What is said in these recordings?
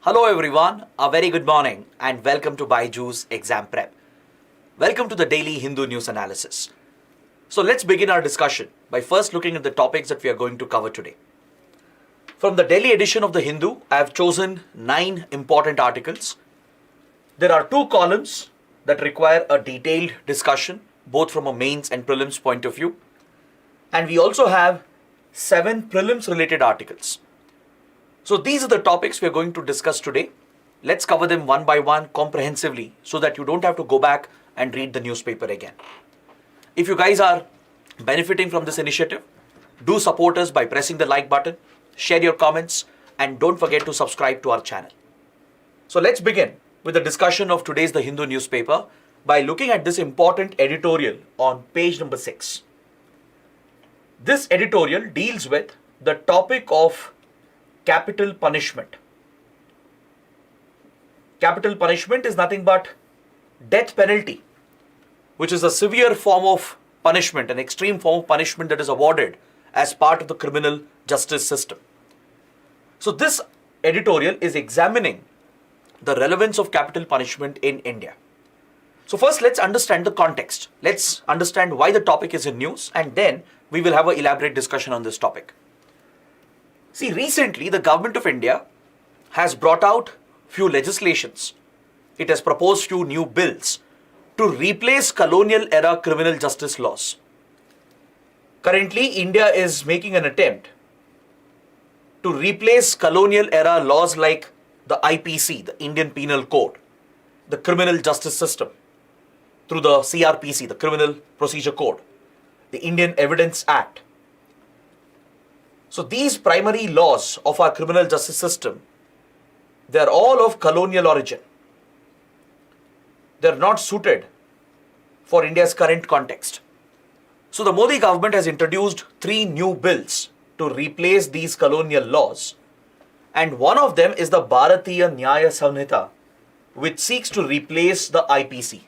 Hello everyone, a very good morning and welcome to BYJU'S Exam Prep. Welcome to the daily Hindu news analysis. So let's begin our discussion by first looking at the topics that we are going to cover today. From the daily edition of the Hindu, I have chosen 9 important articles. There are 2 columns that require a detailed discussion, both from a mains and prelims point of view. And we also have 7 prelims related articles. So these are the topics we are going to discuss today. Let's cover them one by one comprehensively so that you don't have to go back and read the newspaper again. If you guys are benefiting from this initiative, do support us by pressing the like button, share your comments, and don't forget to subscribe to our channel. So let's begin with the discussion of today's The Hindu newspaper by looking at this important editorial on page number 6. This editorial deals with the topic of capital punishment. Capital punishment is nothing but death penalty, which is a severe form of punishment, an extreme form of punishment that is awarded as part of the criminal justice system. So this editorial is examining the relevance of capital punishment in India. So first let's understand the context. Let's understand why the topic is in news, and then we will have an elaborate discussion on this topic. See, recently the government of India has brought out few legislations. It has proposed few new bills to replace colonial era criminal justice laws. Currently, India is making an attempt to replace colonial era laws like the IPC, the Indian Penal Code, the criminal justice system, through the CRPC, the Criminal Procedure Code, the Indian Evidence Act. So these primary laws of our criminal justice system, they are all of colonial origin. They are not suited for India's current context. So the Modi government has introduced 3 new bills to replace these colonial laws, and one of them is the Bharatiya Nyaya Samhita, which seeks to replace the IPC.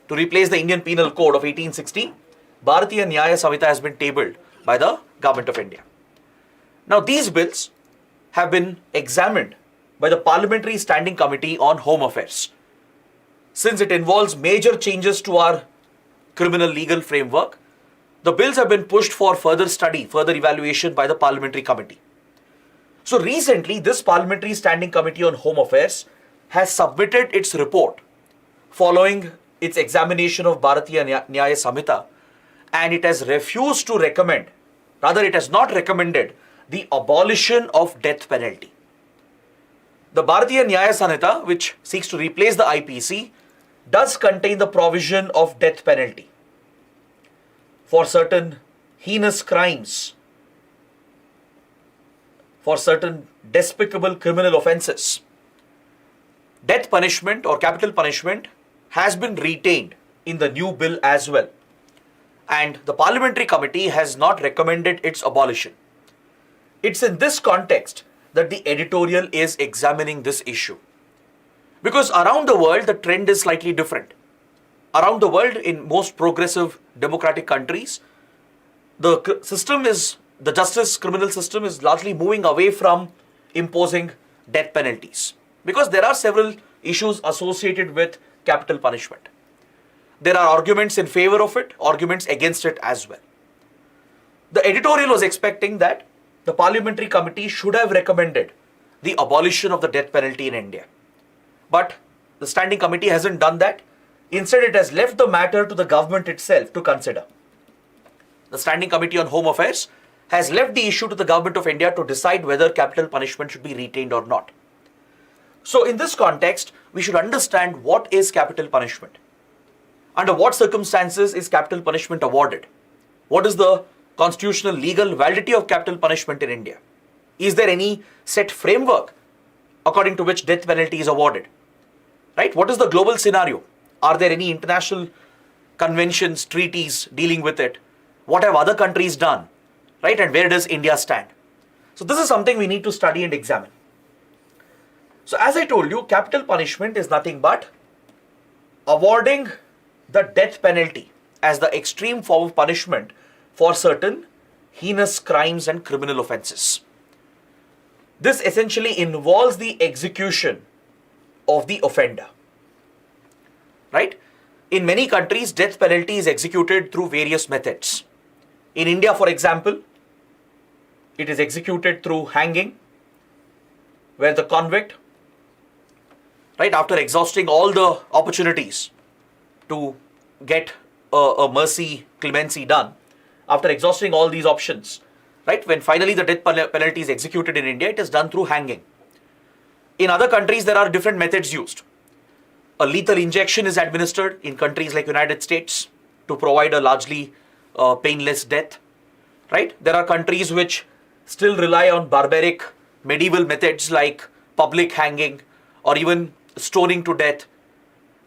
To replace the Indian Penal Code of 1860, Bharatiya Nyaya Samhita has been tabled by the government of India. Now these bills have been examined by the Parliamentary Standing Committee on Home Affairs. Since it involves major changes to our criminal legal framework, the bills have been pushed for further study, further evaluation by the Parliamentary Committee. So recently, this Parliamentary Standing Committee on Home Affairs has submitted its report following its examination of Bharatiya Nyaya Samhita, and it has refused to recommend, rather it has not recommended the abolition of death penalty. The Bharatiya Nyaya Samhita, which seeks to replace the IPC, does contain the provision of death penalty for certain heinous crimes, for certain despicable criminal offences. Death punishment or capital punishment has been retained in the new bill as well, and the Parliamentary Committee has not recommended its abolition. It's in this context that the editorial is examining this issue. Because around the world, the trend is slightly different. Around the world, in most progressive democratic countries, the justice criminal system is largely moving away from imposing death penalties. Because there are several issues associated with capital punishment. There are arguments in favor of it, arguments against it as well. The editorial was expecting that the Parliamentary Committee should have recommended the abolition of the death penalty in India. But the Standing Committee hasn't done that. Instead, it has left the matter to the government itself to consider. The Standing Committee on Home Affairs has left the issue to the government of India to decide whether capital punishment should be retained or not. So in this context, we should understand what is capital punishment. Under what circumstances is capital punishment awarded? What is the constitutional legal validity of capital punishment in India? Is there any set framework according to which death penalty is awarded? Right? What is the global scenario? Are there any international conventions, treaties dealing with it? What have other countries done? Right? And where does India stand? So this is something we need to study and examine. So as I told you, capital punishment is nothing but awarding the death penalty as the extreme form of punishment for certain heinous crimes and criminal offences. This essentially involves the execution of the offender. Right? In many countries, death penalty is executed through various methods. In India, for example, it is executed through hanging, where the convict, right, after exhausting all the opportunities to get a mercy, clemency done, after exhausting all these options, right, when finally the death penalty is executed in India, it is done through hanging. In other countries, there are different methods used. A lethal injection is administered in countries like United States to provide a largely painless death, right? There are countries which still rely on barbaric medieval methods like public hanging or even stoning to death,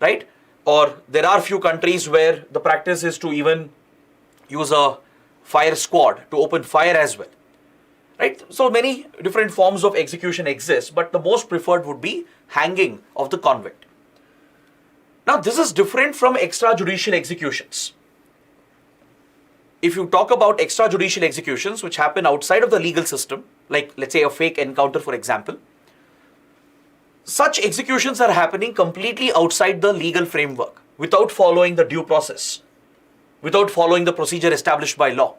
right? Or there are few countries where the practice is to even use a fire squad to open fire as well, right? So many different forms of execution exist, but the most preferred would be hanging of the convict. Now, this is different from extrajudicial executions. If you talk about extrajudicial executions, which happen outside of the legal system, like let's say a fake encounter, for example, such executions are happening completely outside the legal framework, without following the due process, without following the procedure established by law.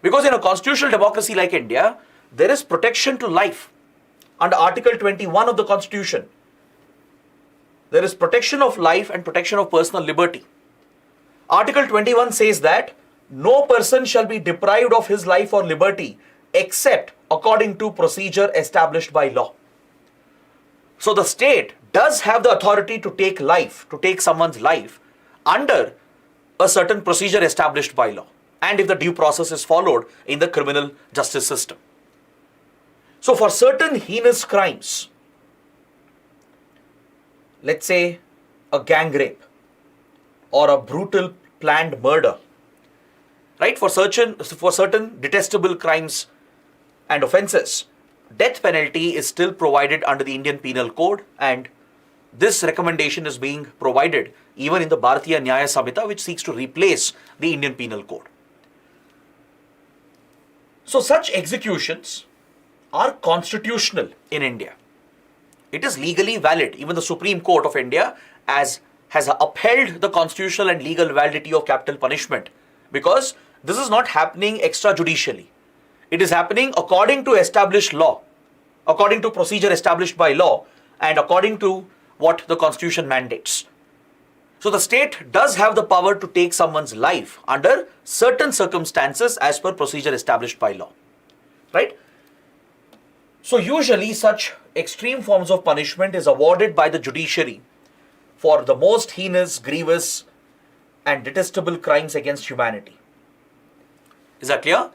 Because in a constitutional democracy like India, there is protection to life. Under Article 21 of the Constitution, there is protection of life and protection of personal liberty. Article 21 says that no person shall be deprived of his life or liberty except according to procedure established by law. So the state does have the authority to take life, to take someone's life under a certain procedure established by law, and if the due process is followed in the criminal justice system. So for certain heinous crimes, let's say a gang rape or a brutal planned murder, right? For certain detestable crimes and offences, death penalty is still provided under the Indian Penal Code, and this recommendation is being provided even in the Bharatiya Nyaya Samhita, which seeks to replace the Indian Penal Code. So such executions are constitutional in India. It is legally valid. Even the Supreme Court of India has upheld the constitutional and legal validity of capital punishment, because this is not happening extrajudicially. It is happening according to established law, according to procedure established by law, and according to what the Constitution mandates. So the state does have the power to take someone's life under certain circumstances as per procedure established by law, right? So usually such extreme forms of punishment is awarded by the judiciary for the most heinous, grievous and detestable crimes against humanity. Is that clear?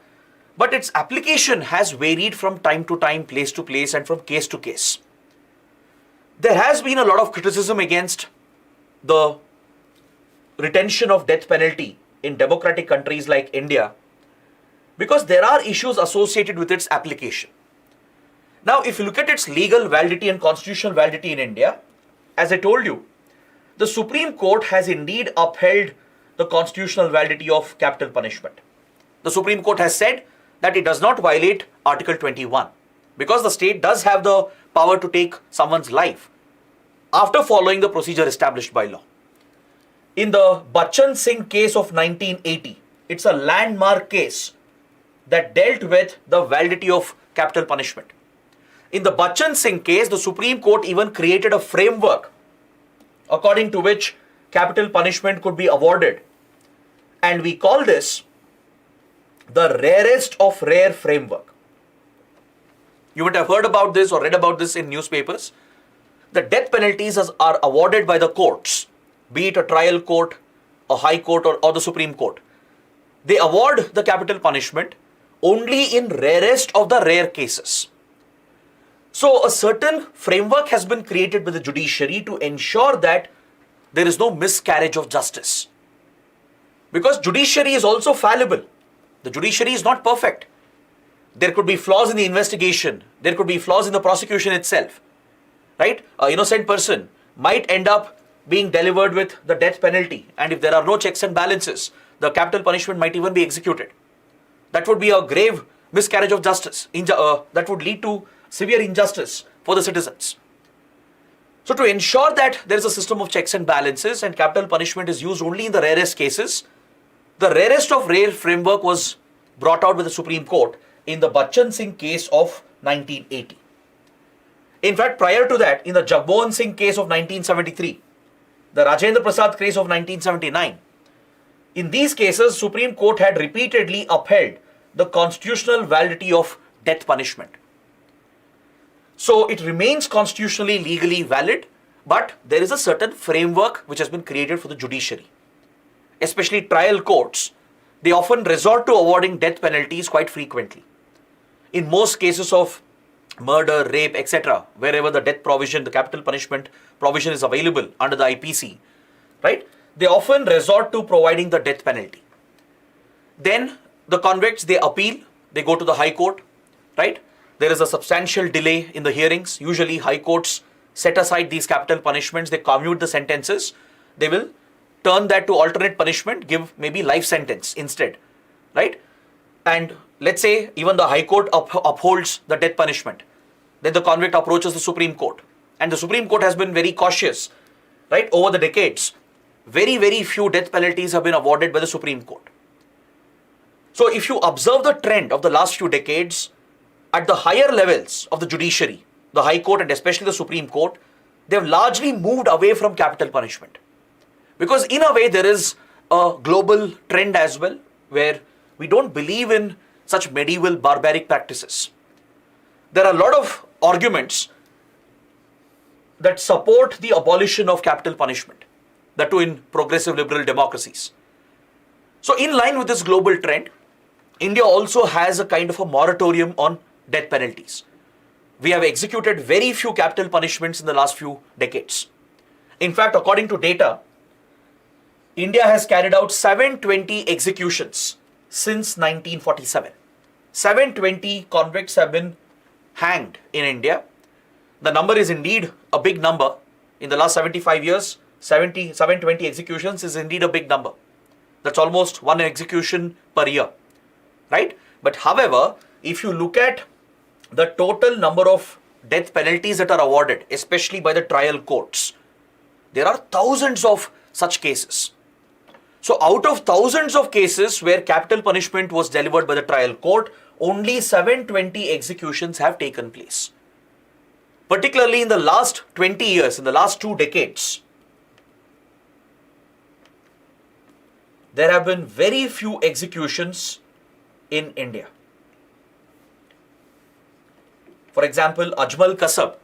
But its application has varied from time to time, place to place, and from case to case. There has been a lot of criticism against the retention of death penalty in democratic countries like India because there are issues associated with its application. Now, if you look at its legal validity and constitutional validity in India, as I told you, the Supreme Court has indeed upheld the constitutional validity of capital punishment. The Supreme Court has said that it does not violate Article 21 because the state does have the power to take someone's life after following the procedure established by law. In the Bachchan Singh case of 1980, it's a landmark case that dealt with the validity of capital punishment. In the Bachchan Singh case, the Supreme Court even created a framework according to which capital punishment could be awarded. And we call this the rarest of rare framework. You would have heard about this or read about this in newspapers. The death penalties are awarded by the courts, be it a trial court, a high court, or the Supreme Court. They award the capital punishment only in rarest of the rare cases. So a certain framework has been created by the judiciary to ensure that there is no miscarriage of justice. Because judiciary is also fallible. The judiciary is not perfect. There could be flaws in the investigation. There could be flaws in the prosecution itself. Right? An innocent person might end up being delivered with the death penalty. And if there are no checks and balances, the capital punishment might even be executed. That would be a grave miscarriage of justice. That would lead to severe injustice for the citizens. So to ensure that there is a system of checks and balances and capital punishment is used only in the rarest cases, the rarest of rare framework was brought out by the Supreme Court in the Bachchan Singh case of 1980. In fact, prior to that, in the Jagmohan Singh case of 1973, the Rajendra Prasad case of 1979, in these cases, Supreme Court had repeatedly upheld the constitutional validity of death punishment. So it remains constitutionally legally valid, but there is a certain framework which has been created for the judiciary. Especially trial courts, they often resort to awarding death penalties quite frequently. In most cases of murder, rape, etc., wherever the death provision, the capital punishment provision is available under the IPC, right? They often resort to providing the death penalty. Then the convicts, they appeal, they go to the High Court, right? There is a substantial delay in the hearings. Usually High Courts set aside these capital punishments, they commute the sentences, they will turn that to alternate punishment, give maybe life sentence instead, right? And let's say even the High Court upholds the death punishment. Then the convict approaches the Supreme Court. And the Supreme Court has been very cautious, right? Over the decades, very, very few death penalties have been awarded by the Supreme Court. So if you observe the trend of the last few decades, at the higher levels of the judiciary, the High Court and especially the Supreme Court, they have largely moved away from capital punishment. Because in a way, there is a global trend as well, where we don't believe in such medieval barbaric practices. There are a lot of arguments that support the abolition of capital punishment, that too in progressive liberal democracies. So in line with this global trend, India also has a kind of a moratorium on death penalties. We have executed very few capital punishments in the last few decades. In fact, according to data, India has carried out 720 executions since 1947. 720 convicts have been hanged in India. The number is indeed a big number. In the last 75 years, 720 executions is indeed a big number. That's almost one execution per year, right? But however, if you look at the total number of death penalties that are awarded, especially by the trial courts, there are thousands of such cases. So out of thousands of cases where capital punishment was delivered by the trial court, only 720 executions have taken place. Particularly in the last 20 years, in the last 2 decades, there have been very few executions in India. For example, Ajmal Kasab,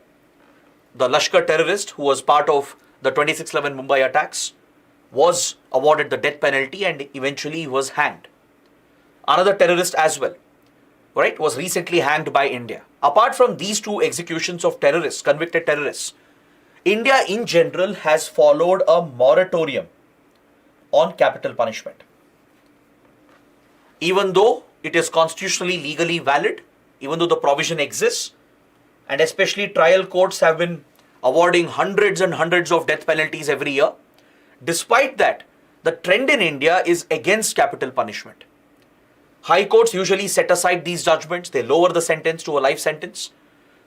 the Lashkar terrorist who was part of the 26/11 Mumbai attacks, was awarded the death penalty and eventually was hanged. Another terrorist as well, right, was recently hanged by India. Apart from these 2 executions of terrorists, convicted terrorists, India in general has followed a moratorium on capital punishment. Even though it is constitutionally legally valid, even though the provision exists, and especially trial courts have been awarding hundreds and hundreds of death penalties every year, despite that, the trend in India is against capital punishment. High courts usually set aside these judgments, they lower the sentence to a life sentence.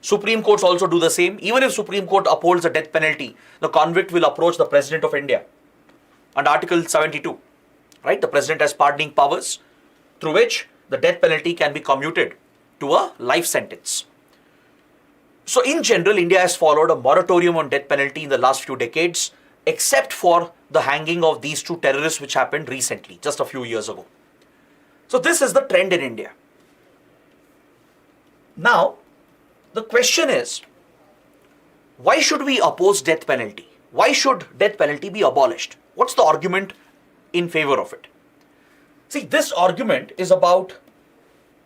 Supreme courts also do the same. Even if Supreme Court upholds the death penalty, the convict will approach the President of India. Under Article 72, right, the President has pardoning powers through which the death penalty can be commuted to a life sentence. So in general, India has followed a moratorium on death penalty in the last few decades, except for the hanging of these 2 terrorists which happened recently, just a few years ago. So this is the trend in India. Now, the question is, why should we oppose death penalty? Why should death penalty be abolished? What's the argument in favor of it? See, this argument is about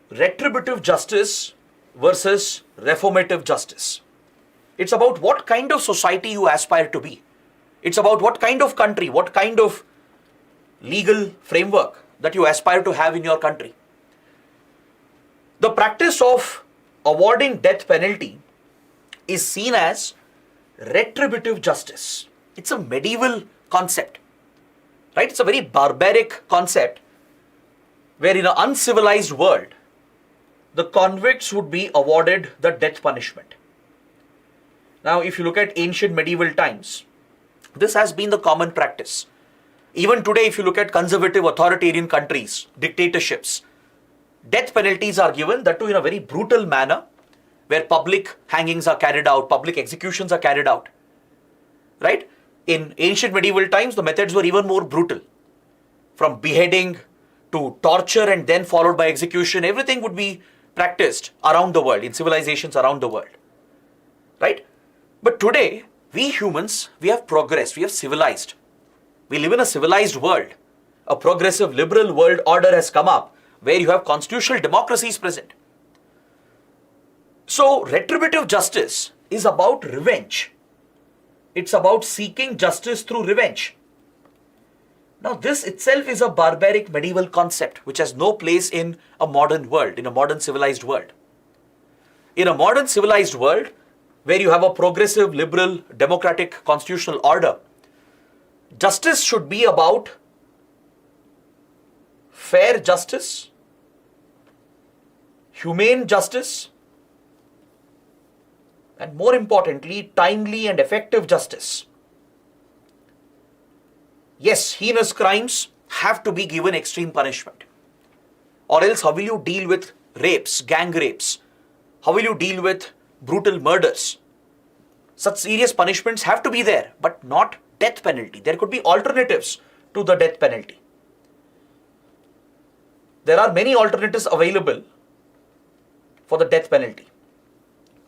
retributive justice versus reformative justice. It's about what kind of society you aspire to be. It's about what kind of country, what kind of legal framework that you aspire to have in your country. The practice of awarding death penalty is seen as retributive justice. It's a medieval concept, right? It's a very barbaric concept where in an uncivilized world, the convicts would be awarded the death punishment. Now, if you look at ancient medieval times, this has been the common practice. Even today, if you look at conservative authoritarian countries, dictatorships, death penalties are given, that too in a very brutal manner, where public hangings are carried out, public executions are carried out. Right? In ancient medieval times, the methods were even more brutal. From beheading to torture and then followed by execution, everything would be practiced around the world, in civilizations around the world. Right? But today, we humans, we have progressed, we have civilized. We live in a civilized world. A progressive liberal world order has come up where you have constitutional democracies present. So, retributive justice is about revenge. It's about seeking justice through revenge. Now, this itself is a barbaric medieval concept which has no place in a modern world, in a modern civilized world. In a modern civilized world, where you have a progressive, liberal, democratic constitutional order, justice should be about fair justice, humane justice, and more importantly, timely and effective justice. Yes, heinous crimes have to be given extreme punishment. Or else how will you deal with rapes, gang rapes? How will you deal with brutal murders? Such serious punishments have to be there, but not death penalty. There could be alternatives to the death penalty. There are many alternatives available for the death penalty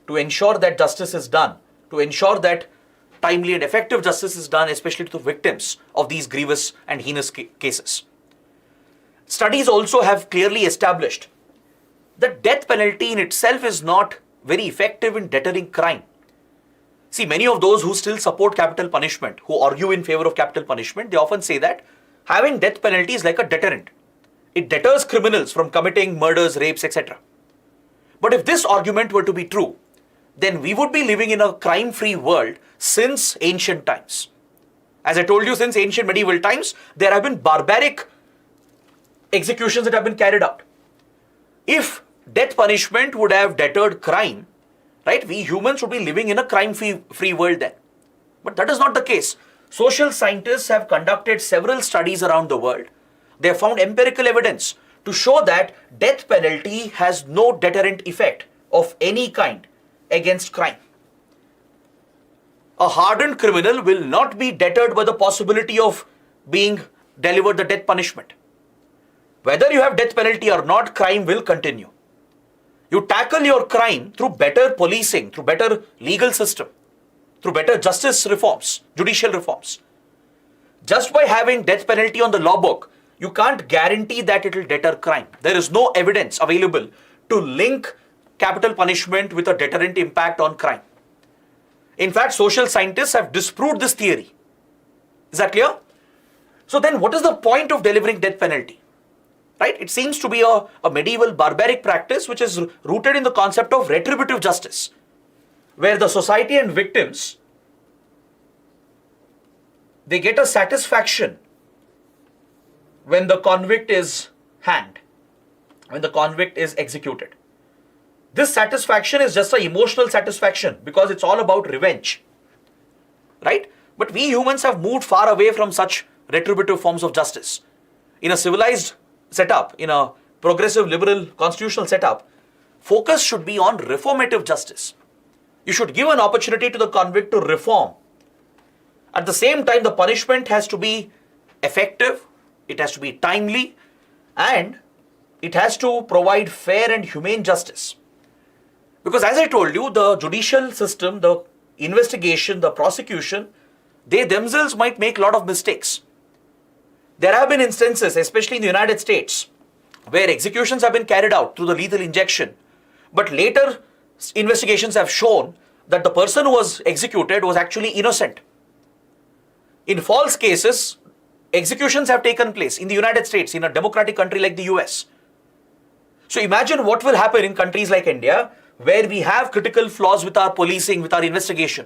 to ensure that justice is done, to ensure that timely and effective justice is done, especially to the victims of these grievous and heinous cases. Studies also have clearly established that death penalty in itself is not very effective in deterring crime. See, many of those who still support capital punishment, who argue in favor of capital punishment, they often say that having death penalty is like a deterrent. It deters criminals from committing murders, rapes, etc. But if this argument were to be true, then we would be living in a crime-free world since ancient times. As I told you, since ancient medieval times, there have been barbaric executions that have been carried out. If death punishment would have deterred crime, right, we humans would be living in a crime-free world then. But that is not the case. Social scientists have conducted several studies around the world. They have found empirical evidence to show that death penalty has no deterrent effect of any kind against crime. A hardened criminal will not be deterred by the possibility of being delivered the death punishment. Whether you have death penalty or not, crime will continue. You tackle your crime through better policing, through better legal system, through better justice reforms, judicial reforms. Just by having death penalty on the law book, you can't guarantee that it will deter crime. There is no evidence available to link capital punishment with a deterrent impact on crime. In fact, social scientists have disproved this theory. Is that clear? So then what is the point of delivering death penalty? Right? It seems to be a medieval barbaric practice which is rooted in the concept of retributive justice, where the society and victims, they get a satisfaction when the convict is hanged, when the convict is executed. This satisfaction is just an emotional satisfaction because it's all about revenge. Right? But we humans have moved far away from such retributive forms of justice. In a civilized setup, in a progressive liberal constitutional setup, focus should be on reformative justice. You should give an opportunity to the convict to reform. At the same time, the punishment has to be effective, it has to be timely, and it has to provide fair and humane justice. Because as I told you, the judicial system, the investigation, the prosecution, they themselves might make a lot of mistakes. There have been instances, especially in the United States, where executions have been carried out through the lethal injection, but later investigations have shown that the person who was executed was actually innocent. In false cases, executions have taken place in the United States, in a democratic country like the US. So imagine what will happen in countries like India, where we have critical flaws with our policing, with our investigation,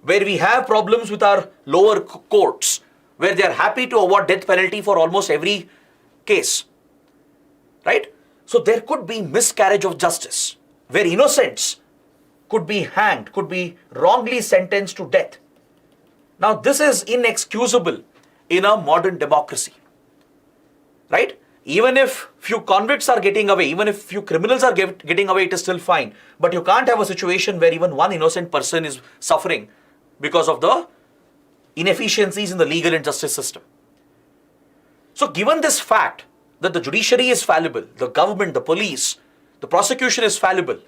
where we have problems with our lower courts, where they are happy to award death penalty for almost every case. Right? So there could be miscarriage of justice, where innocents could be hanged, could be wrongly sentenced to death. Now this is inexcusable in a modern democracy, right? Even if few convicts are getting away, even if few criminals are getting away, it is still fine. But you can't have a situation where even one innocent person is suffering because of the inefficiencies in the legal and justice system. So given this fact that the judiciary is fallible, the government, the police, the prosecution is fallible,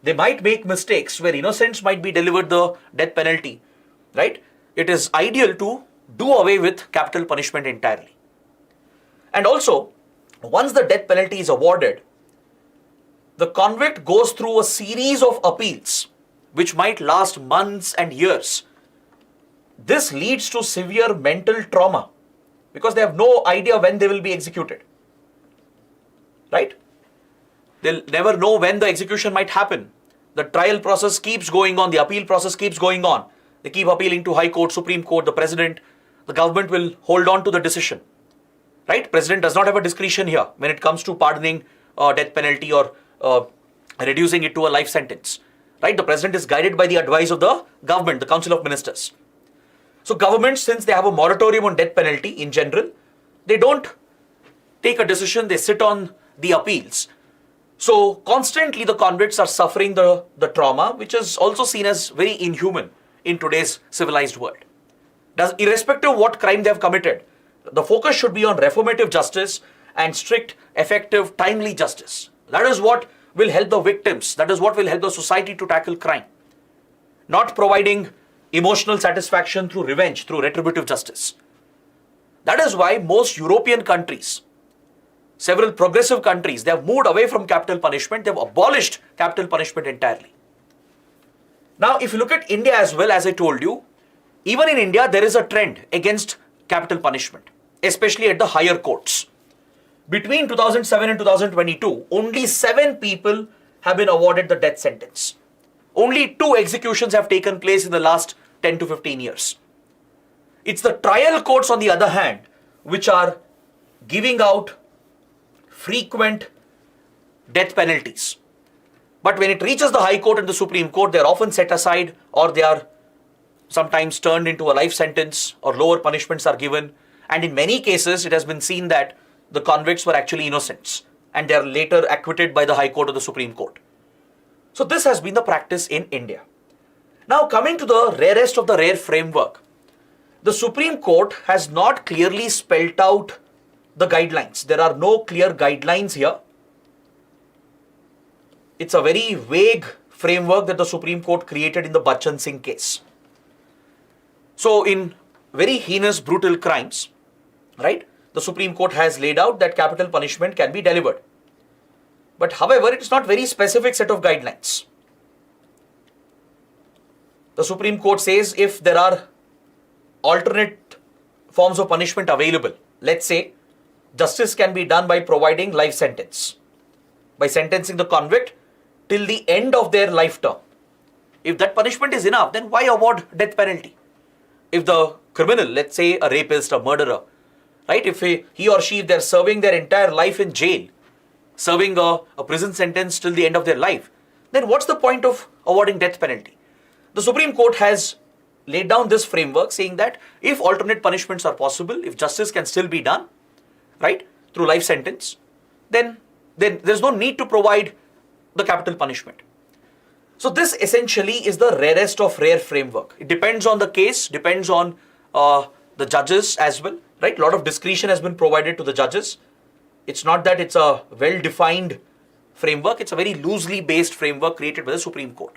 they might make mistakes where innocents might be delivered the death penalty, right? It is ideal to do away with capital punishment entirely. And also, once the death penalty is awarded, the convict goes through a series of appeals which might last months and years. This leads to severe mental trauma because they have no idea when they will be executed, right? They'll never know when the execution might happen. The trial process keeps going on, the appeal process keeps going on. They keep appealing to High Court, Supreme Court, the President. The government will hold on to the decision, right? President does not have a discretion here when it comes to pardoning death penalty or reducing it to a life sentence, right? The President is guided by the advice of the government, the Council of Ministers. So governments, since they have a moratorium on death penalty in general, they don't take a decision, they sit on the appeals. So constantly the convicts are suffering the trauma, which is also seen as very inhuman in today's civilized world. Irrespective of what crime they have committed, the focus should be on reformative justice and strict, effective, timely justice. That is what will help the victims. That is what will help the society to tackle crime. Not providing emotional satisfaction through revenge, through retributive justice. That is why most European countries, several progressive countries, they have moved away from capital punishment. They have abolished capital punishment entirely. Now, if you look at India as well, as I told you, even in India, there is a trend against capital punishment, especially at the higher courts. Between 2007 and 2022, only 7 people have been awarded the death sentence. Only 2 executions have taken place in the last 10 to 15 years. It's the trial courts, on the other hand, which are giving out frequent death penalties. But when it reaches the High Court and the Supreme Court, they are often set aside, or they are sometimes turned into a life sentence, or lower punishments are given. And in many cases, it has been seen that the convicts were actually innocents and they are later acquitted by the High Court or the Supreme Court. So this has been the practice in India. Now coming to the rarest of the rare framework, the Supreme Court has not clearly spelt out the guidelines. There are no clear guidelines here. It's a very vague framework that the Supreme Court created in the Bachchan Singh case. So in very heinous, brutal crimes, right, the Supreme Court has laid out that capital punishment can be delivered. But however, it's not very specific set of guidelines. The Supreme Court says if there are alternate forms of punishment available, let's say justice can be done by providing life sentence, by sentencing the convict till the end of their life term. If that punishment is enough, then why award death penalty? If the criminal, let's say a rapist, a murderer, right, if he or she, if they're serving their entire life in jail, serving a prison sentence till the end of their life, then what's the point of awarding death penalty? The Supreme Court has laid down this framework saying that if alternate punishments are possible, if justice can still be done, right, through life sentence, then there's no need to provide the capital punishment. So this essentially is the rarest of rare framework. It depends on the case, depends on the judges as well, right? A lot of discretion has been provided to the judges. It's not that it's a well-defined framework. It's a very loosely based framework created by the Supreme Court.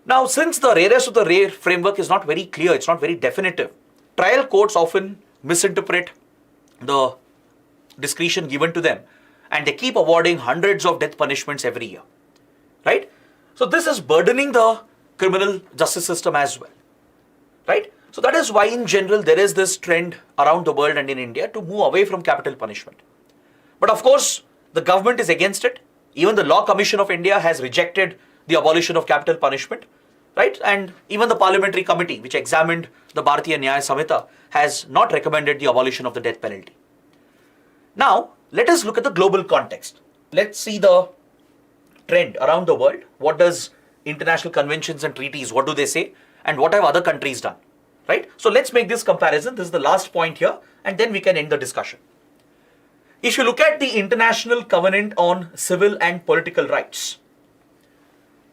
Now, since the rarest of the rare framework is not very clear, it's not very definitive, trial courts often misinterpret the discretion given to them and they keep awarding hundreds of death punishments every year, right? So this is burdening the criminal justice system as well, right? So that is why in general there is this trend around the world and in India to move away from capital punishment. But of course, the government is against it. Even the Law Commission of India has rejected the abolition of capital punishment, right? And even the parliamentary committee which examined the Bharatiya Nyaya Samhita has not recommended the abolition of the death penalty. Now, let us look at the global context. Let's see the trend around the world. What does international conventions and treaties, what do they say? And what have other countries done? Right? So let's make this comparison. This is the last point here, and then we can end the discussion. If you look at the International Covenant on Civil and Political Rights,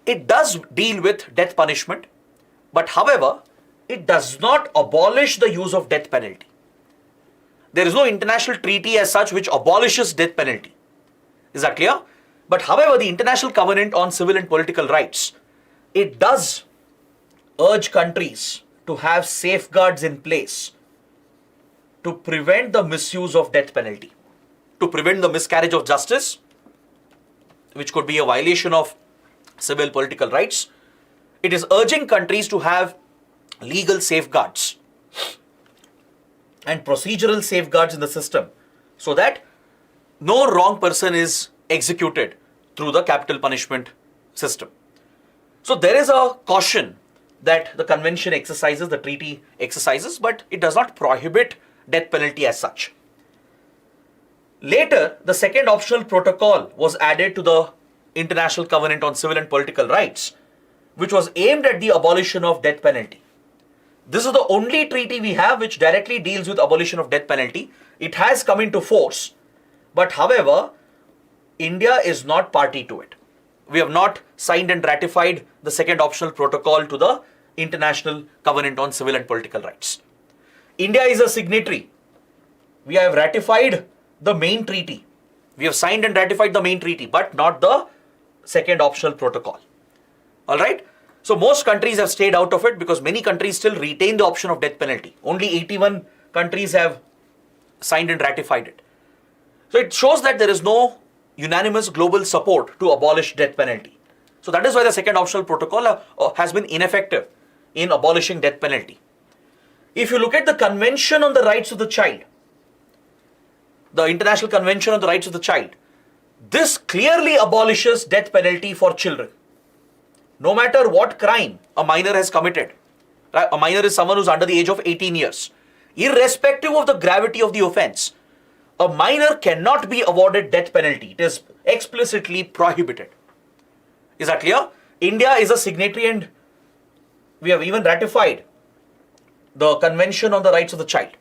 it does deal with death punishment, but however, it does not abolish the use of death penalty. There is no international treaty as such which abolishes death penalty. Is that clear? But however, the International Covenant on Civil and Political Rights, it does urge countries to have safeguards in place to prevent the misuse of death penalty, to prevent the miscarriage of justice, which could be a violation of civil political rights. It is urging countries to have legal safeguards and procedural safeguards in the system so that no wrong person is executed through the capital punishment system. So there is a caution that the convention exercises, the treaty exercises, but it does not prohibit death penalty as such. Later, the second optional protocol was added to the International Covenant on Civil and Political Rights, which was aimed at the abolition of death penalty. This is the only treaty we have which directly deals with abolition of death penalty. It has come into force, but however, India is not party to it. We have not signed and ratified the second optional protocol to the International Covenant on Civil and Political Rights. India is a signatory. We have ratified the main treaty. We have signed and ratified the main treaty, but not the second optional protocol. All right? So most countries have stayed out of it because many countries still retain the option of death penalty. Only 81 countries have signed and ratified it. So it shows that there is no unanimous global support to abolish death penalty. So that is why the second optional protocol has been ineffective in abolishing death penalty. If you look at the Convention on the Rights of the Child, the International Convention on the Rights of the Child, this clearly abolishes death penalty for children. No matter what crime a minor has committed, a minor is someone who's under the age of 18 years. Irrespective of the gravity of the offense, a minor cannot be awarded death penalty. It is explicitly prohibited. Is that clear? India is a signatory and we have even ratified the Convention on the Rights of the Child.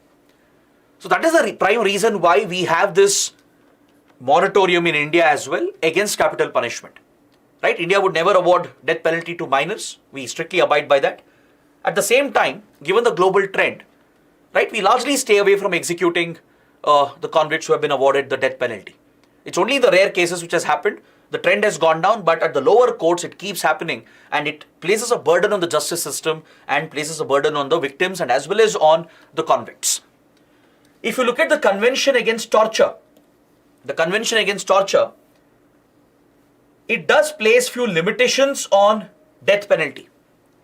So that is the prime reason why we have this moratorium in India as well against capital punishment. Right? India would never award death penalty to minors. We strictly abide by that. At the same time, given the global trend, right, we largely stay away from executing the convicts who have been awarded the death penalty. It's only in the rare cases which has happened. The trend has gone down, but at the lower courts, it keeps happening and it places a burden on the justice system and places a burden on the victims and as well as on the convicts. If you look at the Convention Against Torture, the Convention Against Torture, it does place few limitations on death penalty.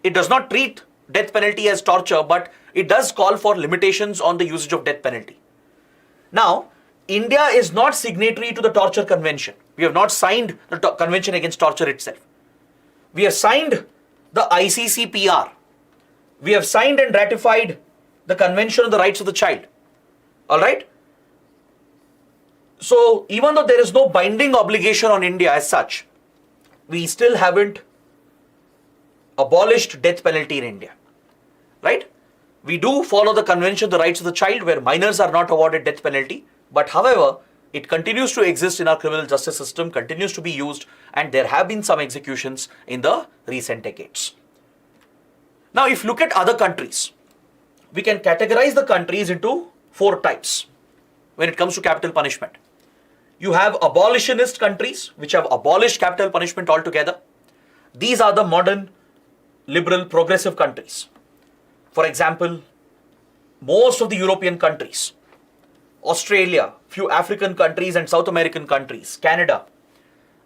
It does not treat death penalty as torture, but it does call for limitations on the usage of death penalty. Now, India is not signatory to the Torture Convention. We have not signed the Convention Against Torture itself. We have signed the ICCPR. We have signed and ratified the Convention on the Rights of the Child. All right? So, even though there is no binding obligation on India as such, we still haven't abolished death penalty in India, right? We do follow the Convention on the Rights of the Child where minors are not awarded death penalty, but however, it continues to exist in our criminal justice system, continues to be used, and there have been some executions in the recent decades. Now, if you look at other countries, we can categorize the countries into 4 types when it comes to capital punishment. You have abolitionist countries which have abolished capital punishment altogether. These are the modern liberal progressive countries. For example, most of the European countries, Australia, few African countries and South American countries, Canada,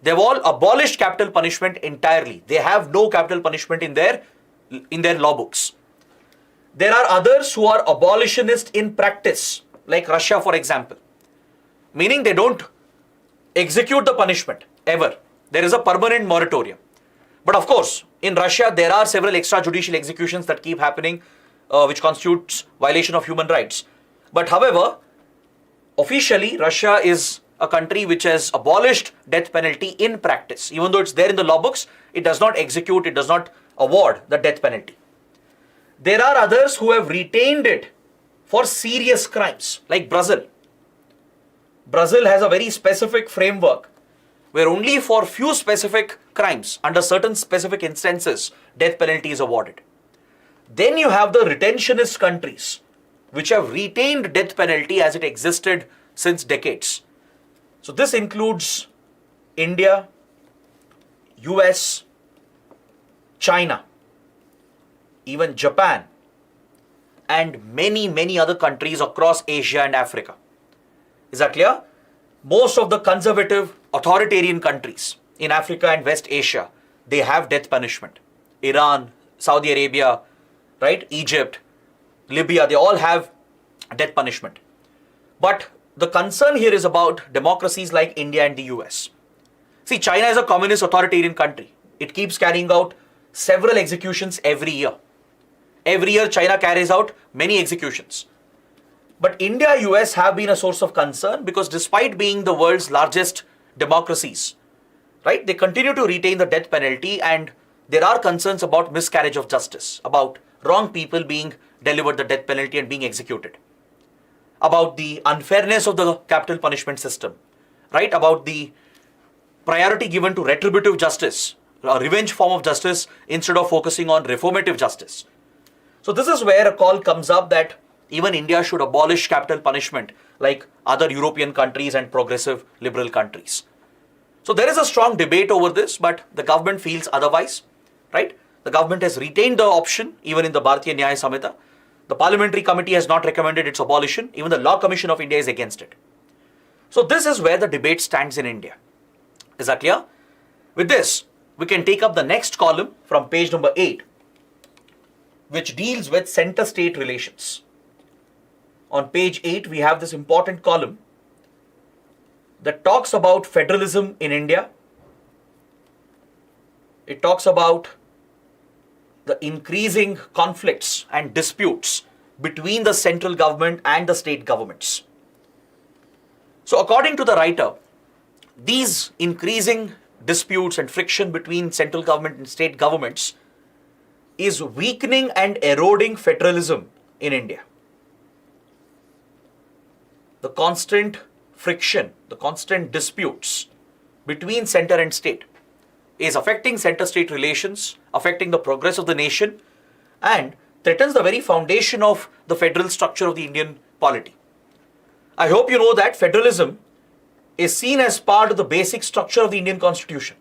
they've all abolished capital punishment entirely. They have no capital punishment in their law books. There are others who are abolitionist in practice, like Russia, for example, meaning they don't execute the punishment ever. There is a permanent moratorium. But of course, in Russia, there are several extrajudicial executions that keep happening, which constitutes violation of human rights. But however, officially, Russia is a country which has abolished death penalty in practice. Even though it's there in the law books, it does not execute, it does not award the death penalty. There are others who have retained it for serious crimes, like Brazil. Brazil has a very specific framework where only for few specific crimes, under certain specific instances, death penalty is awarded. Then you have the retentionist countries, which have retained death penalty as it existed since decades. So this includes India, US, China, even Japan, and many other countries across Asia and Africa. Is that clear? Most of the conservative authoritarian countries in Africa and West Asia, they have death punishment. Iran, Saudi Arabia, right? Egypt, Libya, they all have death punishment. But the concern here is about democracies like India and the US. See, China is a communist authoritarian country. It keeps carrying out several executions every year. Every year, China carries out many executions. But India, US have been a source of concern because despite being the world's largest democracies, right, they continue to retain the death penalty, and there are concerns about miscarriage of justice, about wrong people being delivered the death penalty and being executed, about the unfairness of the capital punishment system, right, about the priority given to retributive justice, a revenge form of justice, instead of focusing on reformative justice. So this is where a call comes up that even India should abolish capital punishment like other European countries and progressive liberal countries. So there is a strong debate over this, but the government feels otherwise, right? The government has retained the option even in the Bharatiya Nyaya Samhita. The parliamentary committee has not recommended its abolition. Even the Law Commission of India is against it. So this is where the debate stands in India. Is that clear? With this, we can take up the next column from page number 8, which deals with center-state relations. On page 8, we have this important column that talks about federalism in India. It talks about the increasing conflicts and disputes between the central government and the state governments. So according to the writer, these increasing disputes and friction between central government and state governments is weakening and eroding federalism in India. The constant friction, the constant disputes between center and state is affecting center-state relations, affecting the progress of the nation, and threatens the very foundation of the federal structure of the Indian polity. I hope you know that federalism is seen as part of the basic structure of the Indian Constitution.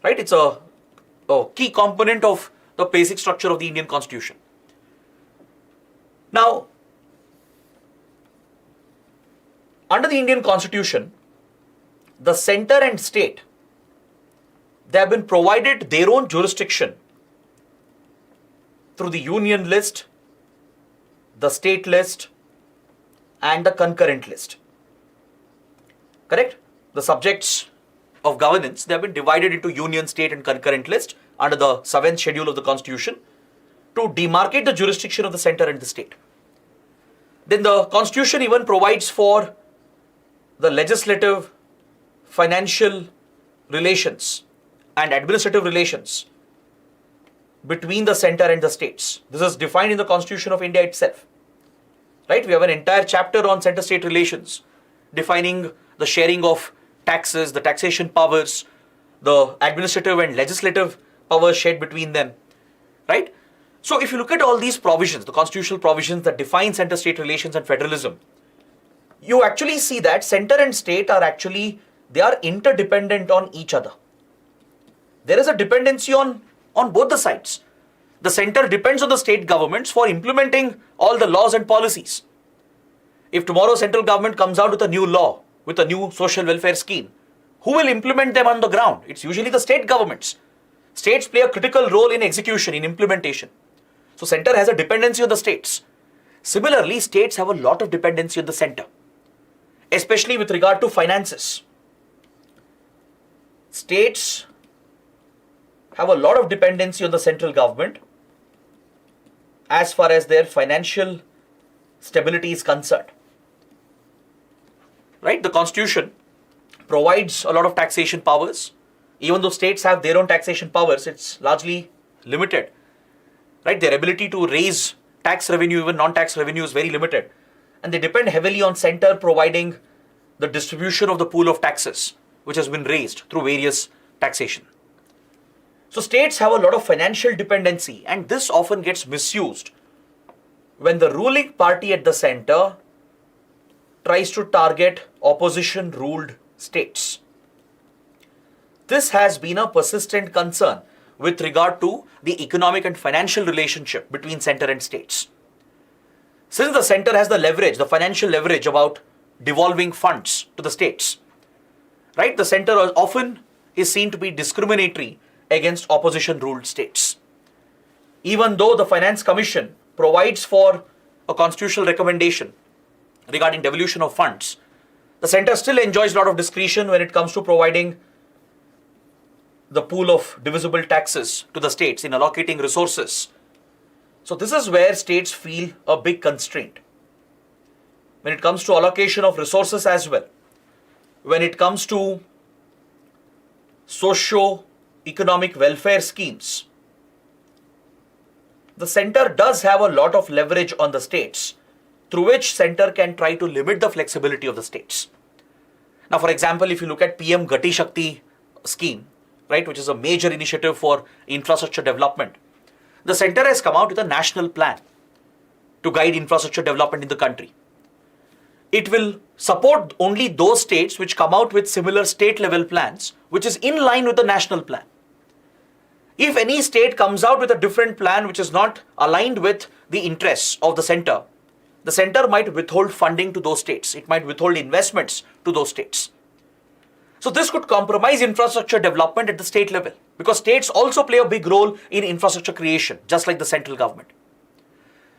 Right? It's a key component of the basic structure of the Indian Constitution. Now, under the Indian Constitution, the center and state, they have been provided their own jurisdiction through the union list, the state list, and the concurrent list. Correct? The subjects of governance, they have been divided into union, state, and concurrent list under the 7th schedule of the Constitution to demarcate the jurisdiction of the center and the state. Then the Constitution even provides for the legislative, financial relations and administrative relations between the center and the states. This is defined in the Constitution of India itself. Right? We have an entire chapter on center-state relations defining the sharing of taxes, the taxation powers, the administrative and legislative powers shared between them. Right? So if you look at all these provisions, the constitutional provisions that define center-state relations and federalism, you actually see that center and state are actually, they are interdependent on each other. There is a dependency on both the sides. The center depends on the state governments for implementing all the laws and policies. If tomorrow central government comes out with a new law, with a new social welfare scheme, who will implement them on the ground? It's usually the state governments. States play a critical role in execution, in implementation. So center has a dependency on the states. Similarly, states have a lot of dependency on the center, especially with regard to finances. States have a lot of dependency on the central government as far as their financial stability is concerned. right? The constitution provides a lot of taxation powers. Even though states have their own taxation powers, it's largely limited, right? Their ability to raise tax revenue, even non-tax revenue, is very limited. And they depend heavily on center providing the distribution of the pool of taxes, which has been raised through various taxation. So states have a lot of financial dependency, and this often gets misused when the ruling party at the center tries to target opposition-ruled states. This has been a persistent concern with regard to the economic and financial relationship between center and states. Since the center has the leverage, the financial leverage about devolving funds to the states, right? The center often is seen to be discriminatory against opposition-ruled states. Even though the Finance Commission provides for a constitutional recommendation regarding devolution of funds, the center still enjoys a lot of discretion when it comes to providing the pool of divisible taxes to the states in allocating resources. So this is where states feel a big constraint. When it comes to allocation of resources as well, when it comes to socio-economic welfare schemes, the center does have a lot of leverage on the states, through which center can try to limit the flexibility of the states. Now, for example, if you look at PM Gati Shakti scheme, right, which is a major initiative for infrastructure development, the center has come out with a national plan to guide infrastructure development in the country. It will support only those states which come out with similar state level plans, which is in line with the national plan. If any state comes out with a different plan which is not aligned with the interests of the center might withhold funding to those states. It might withhold investments to those states. So this could compromise infrastructure development at the state level, because states also play a big role in infrastructure creation, just like the central government.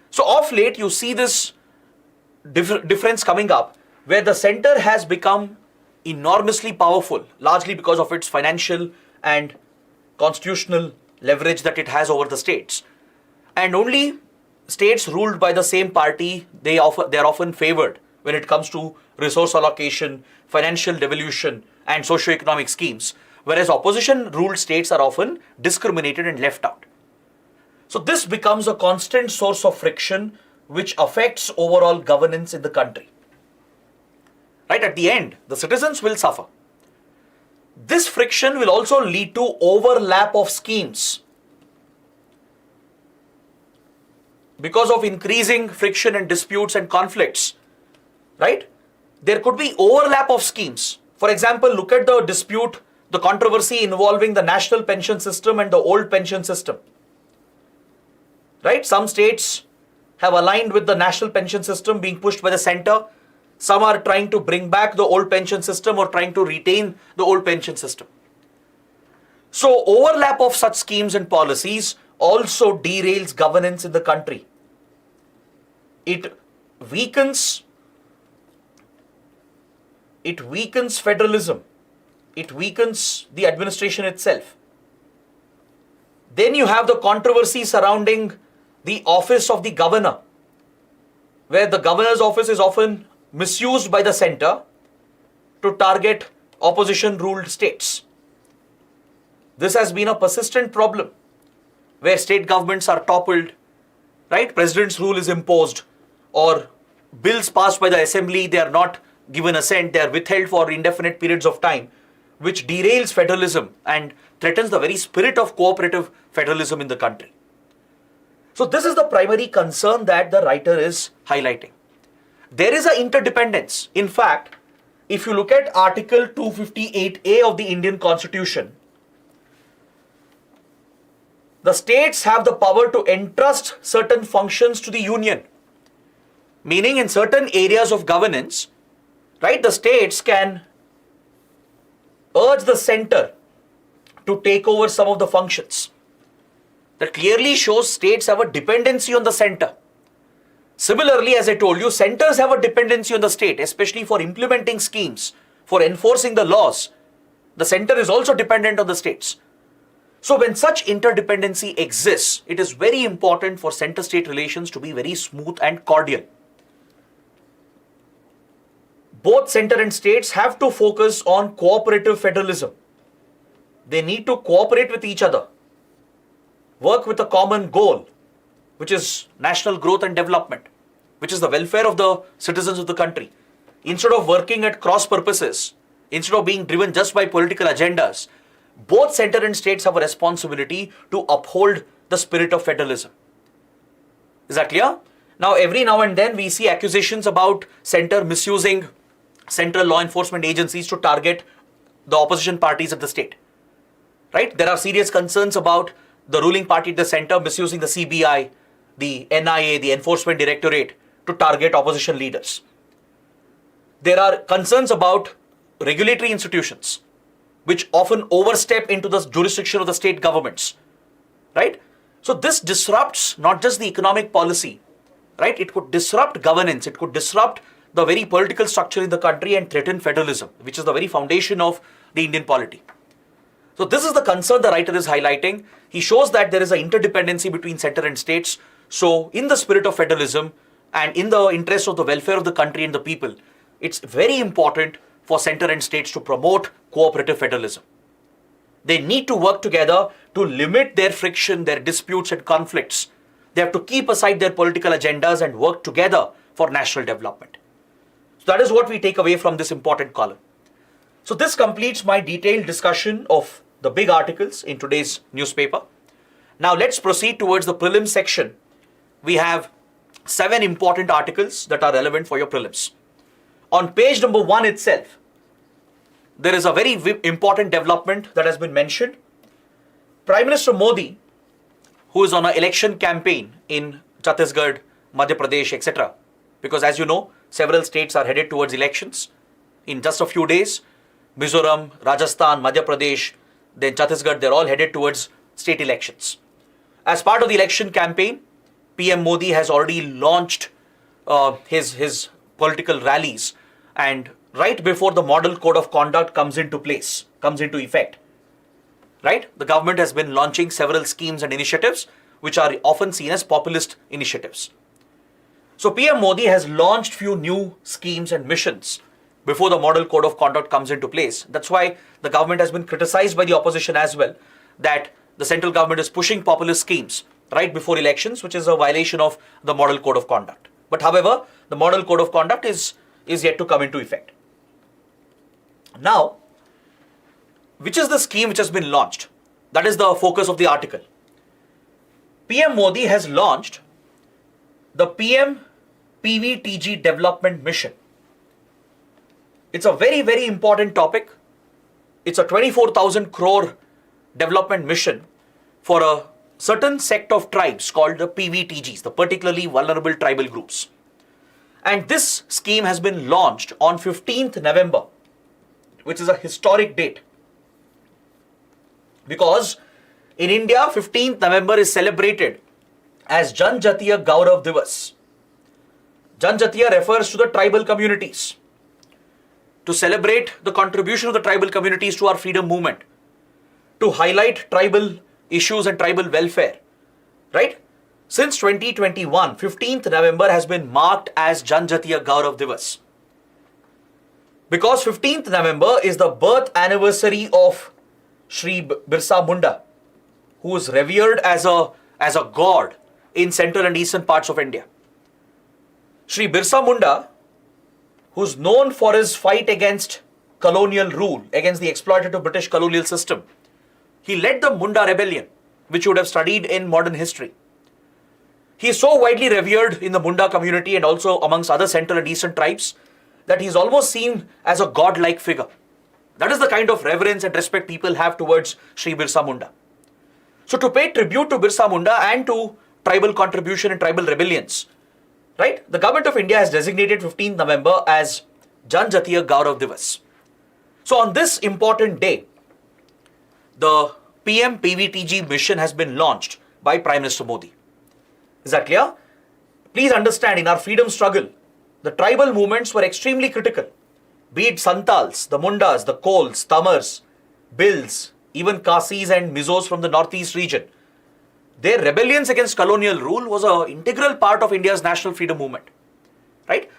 So of late, you see this difference coming up, where the center has become enormously powerful, largely because of its financial and constitutional leverage that it has over the states. And only states ruled by the same party, they are often favored when it comes to resource allocation, financial devolution, and socio-economic schemes, whereas opposition-ruled states are often discriminated and left out. So this becomes a constant source of friction which affects overall governance in the country. Right, at the end, the citizens will suffer. This friction will also lead to overlap of schemes. Because of increasing friction and disputes and conflicts, right? There could be overlap of schemes. For example, look at the dispute, the controversy involving the national pension system and the old pension system. Right? Some states have aligned with the national pension system being pushed by the center. Some are trying to bring back the old pension system or trying to retain the old pension system. So overlap of such schemes and policies also derails governance in the country. It weakens federalism. It weakens the administration itself. Then you have the controversy surrounding the office of the governor, where the governor's office is often misused by the center to target opposition-ruled states. This has been a persistent problem, where state governments are toppled, right? President's rule is imposed, or bills passed by the assembly, they are not given assent, they are withheld for indefinite periods of time, which derails federalism and threatens the very spirit of cooperative federalism in the country. So this is the primary concern that the writer is highlighting. There is an interdependence. In fact, if you look at Article 258A of the Indian Constitution, the states have the power to entrust certain functions to the union. Meaning in certain areas of governance, right, the states can urge the center to take over some of the functions. That clearly shows states have a dependency on the center. Similarly, as I told you, centers have a dependency on the state, especially for implementing schemes, for enforcing the laws. The center is also dependent on the states. So when such interdependency exists, it is very important for center-state relations to be very smooth and cordial. both center and states have to focus on cooperative federalism. They need to cooperate with each other, work with a common goal, which is national growth and development, which is the welfare of the citizens of the country. Instead of working at cross purposes, instead of being driven just by political agendas, both center and states have a responsibility to uphold the spirit of federalism. Is that clear? Now, every now and then we see accusations about center misusing central law enforcement agencies to target the opposition parties at the state. Right? There are serious concerns about the ruling party at the center misusing the CBI, the NIA, the Enforcement Directorate to target opposition leaders. There are concerns about regulatory institutions which often overstep into the jurisdiction of the state governments. Right? So this disrupts not just the economic policy, right? It could disrupt governance, it could disrupt the very political structure in the country and threaten federalism, which is the very foundation of the Indian polity. So this is the concern the writer is highlighting. He shows that there is an interdependency between center and states. So in the spirit of federalism and in the interest of the welfare of the country and the people, it's very important for center and states to promote cooperative federalism. They need to work together to limit their friction, their disputes and conflicts. They have to keep aside their political agendas and work together for national development. So that is what we take away from this important column. So this completes my detailed discussion of the big articles in today's newspaper. Now let's proceed towards the prelims section. We have 7 important articles that are relevant for your prelims. On page number 1 itself, there is a very important development that has been mentioned. Prime Minister Modi, who is on an election campaign in Chhattisgarh, Madhya Pradesh, etc. Because as you know, several states are headed towards elections in just a few days. Mizoram, Rajasthan, Madhya Pradesh, then Chhattisgarh, they're all headed towards state elections. As part of the election campaign, PM Modi has already launched his political rallies, and right before the model code of conduct comes into effect, right? The government has been launching several schemes and initiatives which are often seen as populist initiatives. So PM Modi has launched few new schemes and missions before the model code of conduct comes into place. That's why the government has been criticized by the opposition as well, that the central government is pushing populist schemes right before elections, which is a violation of the model code of conduct. But however, the model code of conduct is yet to come into effect. Now, which is the scheme which has been launched? That is the focus of the article. PM Modi has launched the PM-PVTG development mission. It's a very, very important topic. It's a 24,000 crore development mission for a certain sect of tribes called the PVTGs, the particularly vulnerable tribal groups. And this scheme has been launched on 15th November, which is a historic date. Because in India, 15th November is celebrated as Janjatiya Gaurav Divas. Janjatiya refers to the tribal communities. To celebrate the contribution of the tribal communities to our freedom movement, to highlight tribal issues and tribal welfare, right? Since 2021, 15th November has been marked as Janjatiya Gaurav Divas. Because 15th November is the birth anniversary of Shri Birsa Munda, who is revered as a god in central and eastern parts of India. Shri Birsa Munda, who's known for his fight against colonial rule, against the exploitative British colonial system, he led the Munda rebellion, which you would have studied in modern history. He is so widely revered in the Munda community and also amongst other central and eastern tribes that he is almost seen as a god-like figure. That is the kind of reverence and respect people have towards Shri Birsa Munda. So to pay tribute to Birsa Munda and to tribal contribution and tribal rebellions, right, the government of India has designated 15th November as Janjatiya Gaurav Divas. So on this important day, the PM-PVTG mission has been launched by Prime Minister Modi. Is that clear? Please understand, in our freedom struggle, the tribal movements were extremely critical. Be it Santals, the Mundas, the Kols, Tamars, Bills, even Kasis and Mizos from the northeast region. Their rebellions against colonial rule was an integral part of India's national freedom movement. Right?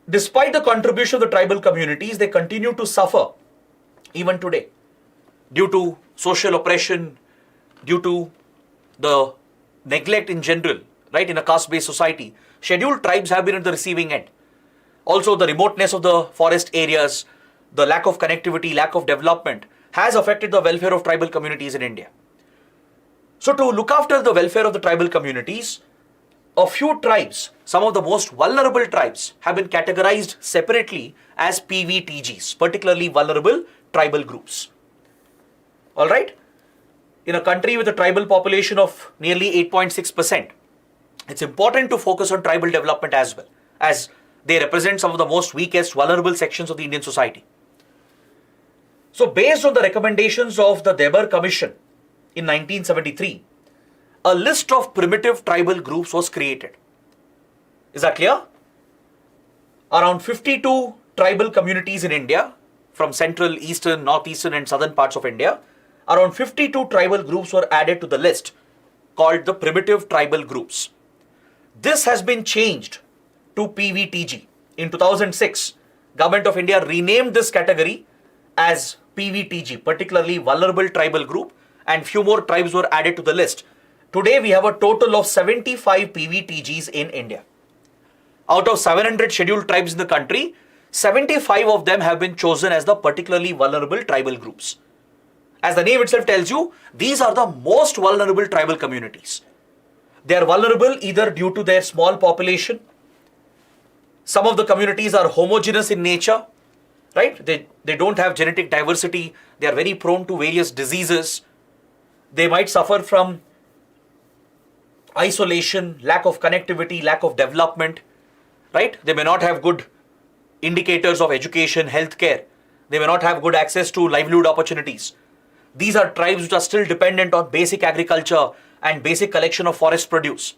despite the contribution of the tribal communities, they continue to suffer even today due to social oppression, due to the neglect in general, right, in a caste-based society. Scheduled tribes have been at the receiving end. Also, the remoteness of the forest areas, the lack of connectivity, lack of development has affected the welfare of tribal communities in India. So to look after the welfare of the tribal communities, a few tribes, some of the most vulnerable tribes, have been categorized separately as PVTGs, particularly vulnerable tribal groups. All right? In a country with a tribal population of nearly 8.6%, it's important to focus on tribal development as well, as they represent some of the most weakest, vulnerable sections of the Indian society. So based on the recommendations of the Debar Commission in 1973, a list of primitive tribal groups was created. Is that clear? Around 52 tribal communities in India, from central, eastern, northeastern and southern parts of India, around 52 tribal groups were added to the list called the primitive tribal groups. This has been changed to PVTG. In 2006, Government of India renamed this category as PVTG, particularly vulnerable tribal group, and few more tribes were added to the list. Today we have a total of 75 PVTGs in India. Out of 700 scheduled tribes in the country, 75 of them have been chosen as the particularly vulnerable tribal groups. As the name itself tells you, these are the most vulnerable tribal communities. They are vulnerable either due to their small population. Some of the communities are homogeneous in nature, right? They don't have genetic diversity. They are very prone to various diseases. They might suffer from isolation, lack of connectivity, lack of development, right? They may not have good indicators of education, healthcare. They may not have good access to livelihood opportunities. These are tribes which are still dependent on basic agriculture and basic collection of forest produce,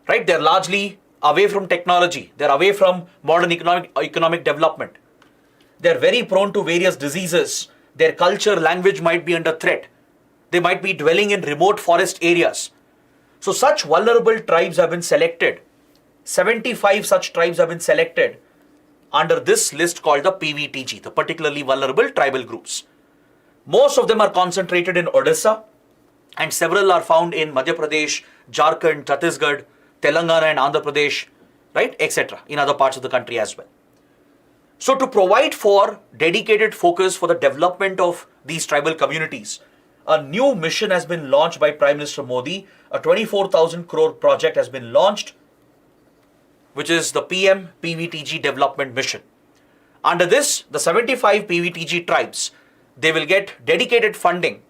right? They're largely away from technology. They're away from modern economic development. They're very prone to various diseases. Their culture, language might be under threat. They might be dwelling in remote forest areas. So such vulnerable tribes have been selected. 75 such tribes have been selected under this list called the PVTG, the particularly vulnerable tribal groups. Most of them are concentrated in Odisha, and several are found in Madhya Pradesh, Jharkhand, Chhattisgarh, Telangana and Andhra Pradesh, right, etc., in other parts of the country as well. So to provide for dedicated focus for the development of these tribal communities, a new mission has been launched by Prime Minister Modi. A 24,000 crore project has been launched, which is the PM-PVTG development mission. Under this, the 75 PVTG tribes, they will get dedicated funding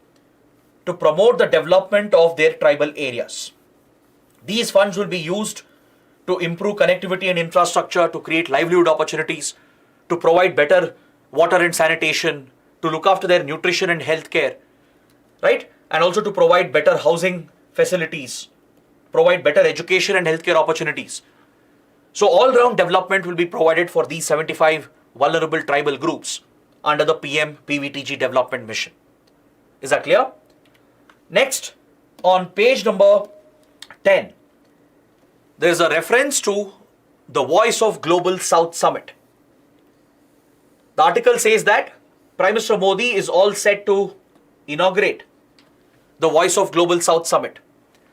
to promote the development of their tribal areas. These funds will be used to improve connectivity and infrastructure, to create livelihood opportunities, to provide better water and sanitation, to look after their nutrition and healthcare, right? And also to provide better housing facilities, provide better education and healthcare opportunities. So all-round development will be provided for these 75 vulnerable tribal groups under the PM-PVTG development mission. Is that clear? Next, on page number 10, there is a reference to the Voice of Global South Summit. The article says that Prime Minister Modi is all set to inaugurate the Voice of Global South Summit.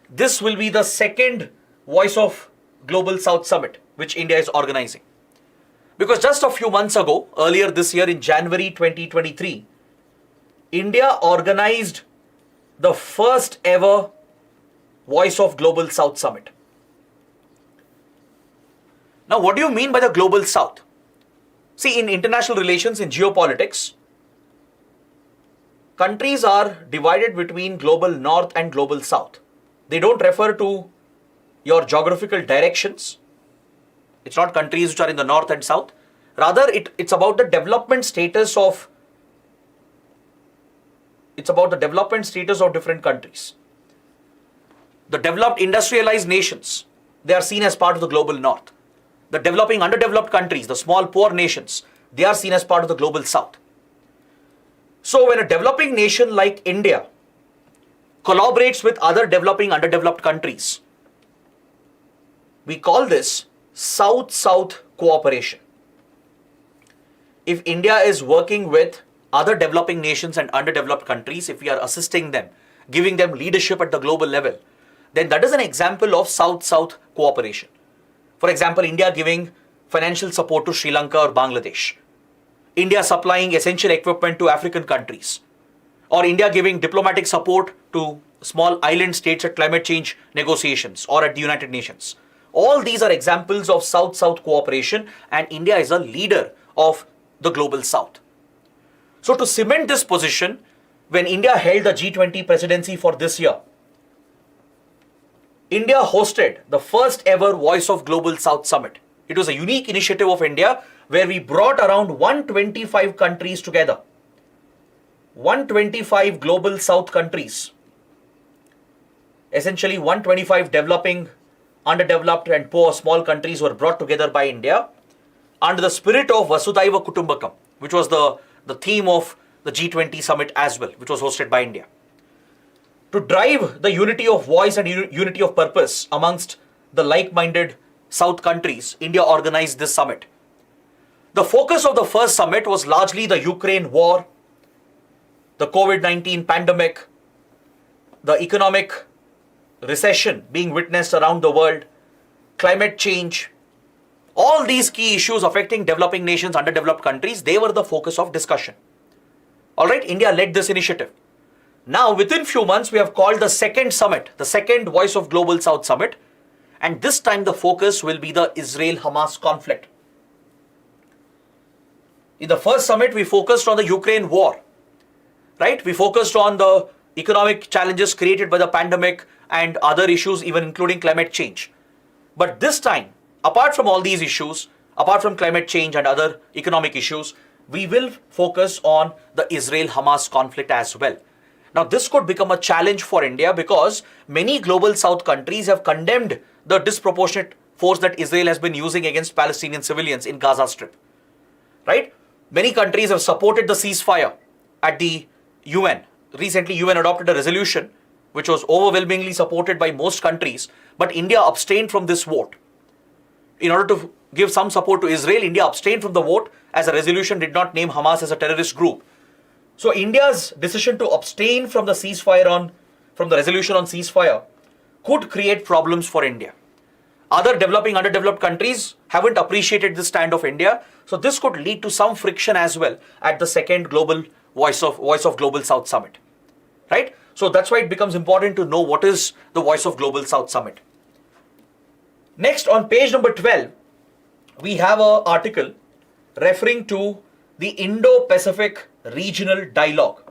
This will be the second Voice of Global South Summit which India is organizing. Because just a few months ago, earlier this year in January 2023, India organized the first ever Voice of Global South Summit. Now, what do you mean by the Global South? See, in international relations, in geopolitics, countries are divided between Global North and Global South. They don't refer to your geographical directions. It's not countries which are in the north and south. Rather, it's about the development status of different countries. The developed industrialized nations, they are seen as part of the global north. The developing underdeveloped countries, the small poor nations, they are seen as part of the global south. So when a developing nation like India collaborates with other developing underdeveloped countries, we call this South-South cooperation. If India is working with other developing nations and underdeveloped countries, if we are assisting them, giving them leadership at the global level, then that is an example of South-South cooperation. For example, India giving financial support to Sri Lanka or Bangladesh, India supplying essential equipment to African countries, or India giving diplomatic support to small island states at climate change negotiations or at the United Nations. All these are examples of South-South cooperation, and India is a leader of the global South. So to cement this position, when India held the G20 presidency for this year, India hosted the first ever Voice of Global South Summit. It was a unique initiative of India where we brought around 125 countries together. 125 global South countries. Essentially 125 developing, underdeveloped and poor small countries were brought together by India under the spirit of Vasudhaiva Kutumbakam, which was the theme of the G20 summit as well, which was hosted by India. To drive the unity of voice and unity of purpose amongst the like-minded South countries, India organized this summit. The focus of the first summit was largely the Ukraine war, the COVID-19 pandemic, the economic recession being witnessed around the world, climate change, all these key issues affecting developing nations, underdeveloped countries, they were the focus of discussion. Alright, India led this initiative. Now, within few months, we have called the second summit, the second Voice of Global South Summit, and this time the focus will be the Israel-Hamas conflict. In the first summit, we focused on the Ukraine war, right? We focused on the economic challenges created by the pandemic and other issues, even including climate change. But this time, apart from all these issues, apart from climate change and other economic issues, we will focus on the Israel-Hamas conflict as well. Now, this could become a challenge for India because many global South countries have condemned the disproportionate force that Israel has been using against Palestinian civilians in Gaza Strip, right? Many countries have supported the ceasefire at the UN. Recently, UN adopted a resolution which was overwhelmingly supported by most countries, but India abstained from this vote. In order to give some support to Israel, India abstained from the vote as a resolution did not name Hamas as a terrorist group. So India's decision to abstain from the resolution on ceasefire could create problems for India. Other developing, underdeveloped countries haven't appreciated this stand of India. So this could lead to some friction as well at the second global Voice of Global South Summit, right? So that's why it becomes important to know what is the Voice of Global South Summit. Next, on page number 12, we have an article referring to the Indo-Pacific Regional Dialogue.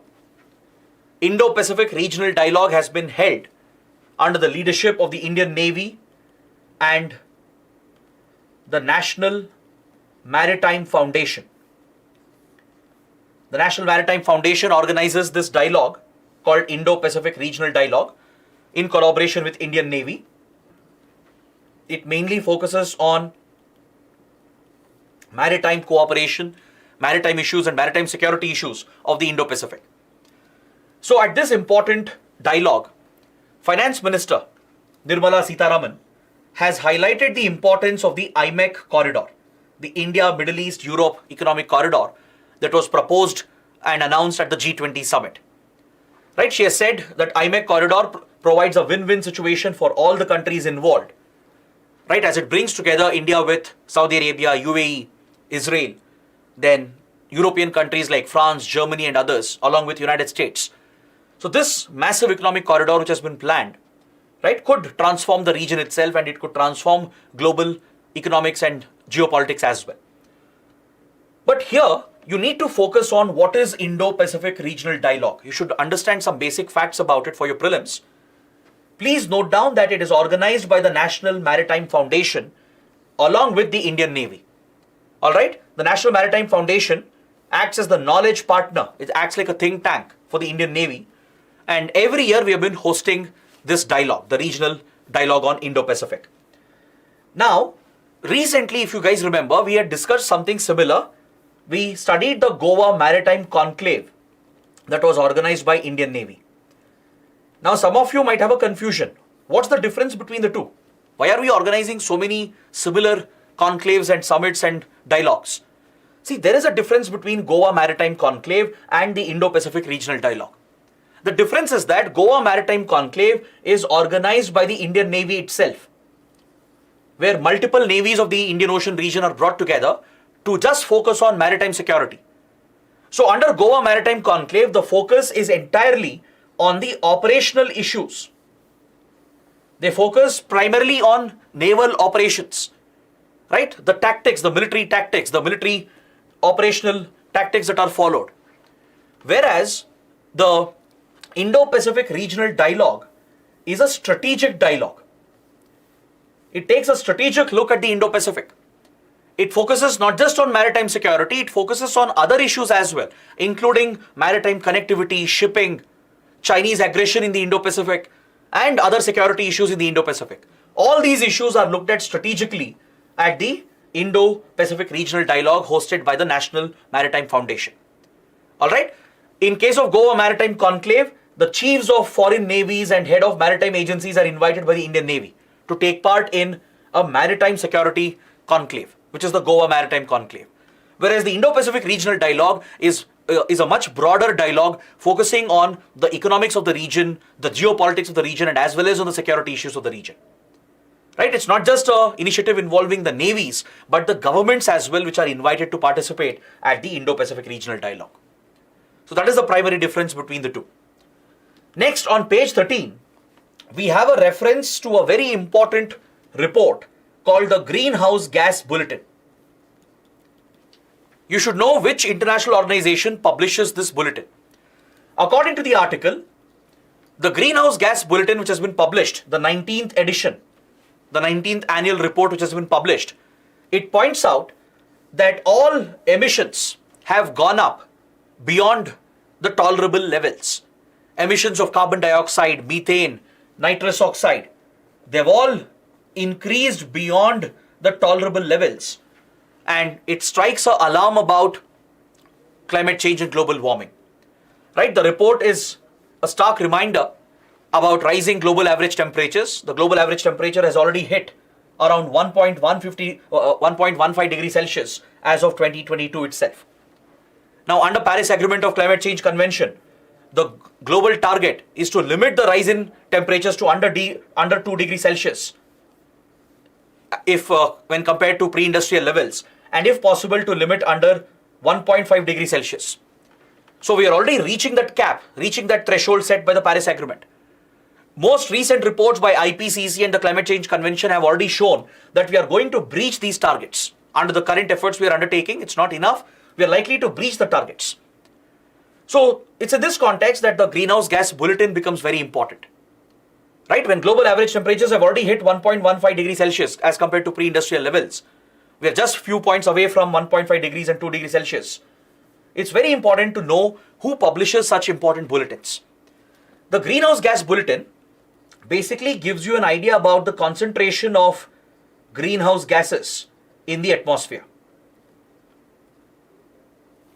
Indo-Pacific Regional Dialogue has been held under the leadership of the Indian Navy and the National Maritime Foundation. The National Maritime Foundation organizes this dialogue called Indo-Pacific Regional Dialogue in collaboration with Indian Navy. It mainly focuses on maritime cooperation, maritime issues and maritime security issues of the Indo-Pacific. So at this important dialogue, Finance Minister Nirmala Sitharaman has highlighted the importance of the IMEC corridor, the India, Middle East, Europe Economic Corridor that was proposed and announced at the G20 summit. Right? She has said that IMEC corridor provides a win-win situation for all the countries involved, right? As it brings together India with Saudi Arabia, UAE, Israel, then European countries like France, Germany and others, along with United States. So this massive economic corridor which has been planned, right, could transform the region itself and it could transform global economics and geopolitics as well. But here, you need to focus on what is Indo-Pacific Regional Dialogue. You should understand some basic facts about it for your prelims. Please note down that it is organized by the National Maritime Foundation along with the Indian Navy. Alright, the National Maritime Foundation acts as the knowledge partner. It acts like a think tank for the Indian Navy. And every year we have been hosting this dialogue, the Regional Dialogue on Indo-Pacific. Now, recently, if you guys remember, we had discussed something similar. We studied the Goa Maritime Conclave that was organized by Indian Navy. Now, some of you might have a confusion. What's the difference between the two? Why are we organizing so many similar conclaves and summits and dialogues. See, there is a difference between Goa Maritime Conclave and the Indo-Pacific Regional Dialogue. The difference is that Goa Maritime Conclave is organized by the Indian Navy itself, where multiple navies of the Indian Ocean region are brought together to just focus on maritime security. So under Goa Maritime Conclave, the focus is entirely on the operational issues. They focus primarily on naval operations, right? The tactics, the military operational tactics that are followed. Whereas the Indo-Pacific Regional Dialogue is a strategic dialogue. It takes a strategic look at the Indo-Pacific. It focuses not just on maritime security, it focuses on other issues as well, including maritime connectivity, shipping, Chinese aggression in the Indo-Pacific, and other security issues in the Indo-Pacific. All these issues are looked at strategically at the Indo-Pacific Regional Dialogue hosted by the National Maritime Foundation. Alright? In case of Goa Maritime Conclave, the chiefs of foreign navies and head of maritime agencies are invited by the Indian Navy to take part in a maritime security conclave, which is the Goa Maritime Conclave. Whereas the Indo-Pacific Regional Dialogue is a much broader dialogue focusing on the economics of the region, the geopolitics of the region, and as well as on the security issues of the region. Right? It's not just an initiative involving the navies, but the governments as well, which are invited to participate at the Indo-Pacific Regional Dialogue. So that is the primary difference between the two. Next, on page 13, we have a reference to a very important report called the Greenhouse Gas Bulletin. You should know which international organization publishes this bulletin. According to the article, the Greenhouse Gas Bulletin, which has been published, the 19th edition, the 19th annual report which has been published, it points out that all emissions have gone up beyond the tolerable levels. Emissions of carbon dioxide, methane, nitrous oxide, they've all increased beyond the tolerable levels. And it strikes an alarm about climate change and global warming. Right? The report is a stark reminder about rising global average temperatures. The global average temperature has already hit around 1.15 degrees Celsius as of 2022 itself. Now, under Paris Agreement of Climate Change Convention, the global target is to limit the rise in temperatures to under 2 degrees Celsius when compared to pre-industrial levels, and if possible to limit under 1.5 degrees Celsius. So we are already reaching that cap, reaching that threshold set by the Paris Agreement. Most recent reports by IPCC and the Climate Change Convention have already shown that we are going to breach these targets. Under the current efforts we are undertaking, it's not enough. We are likely to breach the targets. So it's in this context that the Greenhouse Gas Bulletin becomes very important. Right? When global average temperatures have already hit 1.15 degrees Celsius as compared to pre-industrial levels, we are just few points away from 1.5 degrees and 2 degrees Celsius. It's very important to know who publishes such important bulletins. The Greenhouse Gas Bulletin basically gives you an idea about the concentration of greenhouse gases in the atmosphere.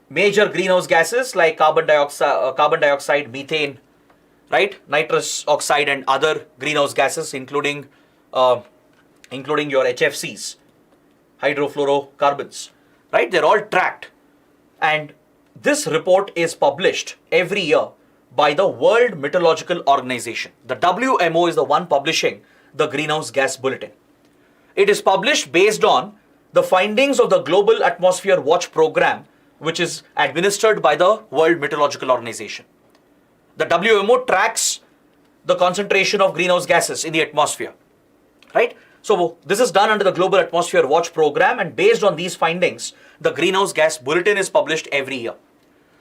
Major greenhouse gases like carbon dioxide, methane, right, nitrous oxide, and other greenhouse gases, including your HFCs, hydrofluorocarbons, right? They're all tracked, and this report is published every year by the World Meteorological Organization. The WMO is the one publishing the Greenhouse Gas Bulletin. It is published based on the findings of the Global Atmosphere Watch Program, which is administered by the World Meteorological Organization. The WMO tracks the concentration of greenhouse gases in the atmosphere, right? So this is done under the Global Atmosphere Watch Program, and based on these findings, the Greenhouse Gas Bulletin is published every year.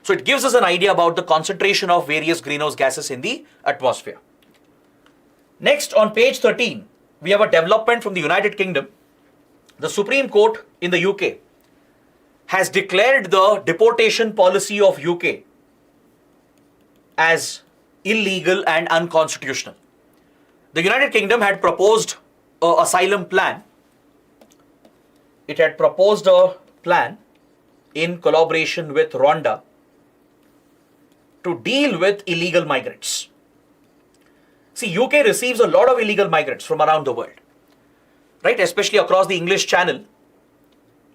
So it gives us an idea about the concentration of various greenhouse gases in the atmosphere. Next, on page 13, we have a development from the United Kingdom. The Supreme Court in the UK has declared the deportation policy of UK as illegal and unconstitutional. The United Kingdom had proposed an asylum plan. It had proposed a plan in collaboration with Rwanda to deal with illegal migrants. See, UK receives a lot of illegal migrants from around the world, right? Especially across the English Channel,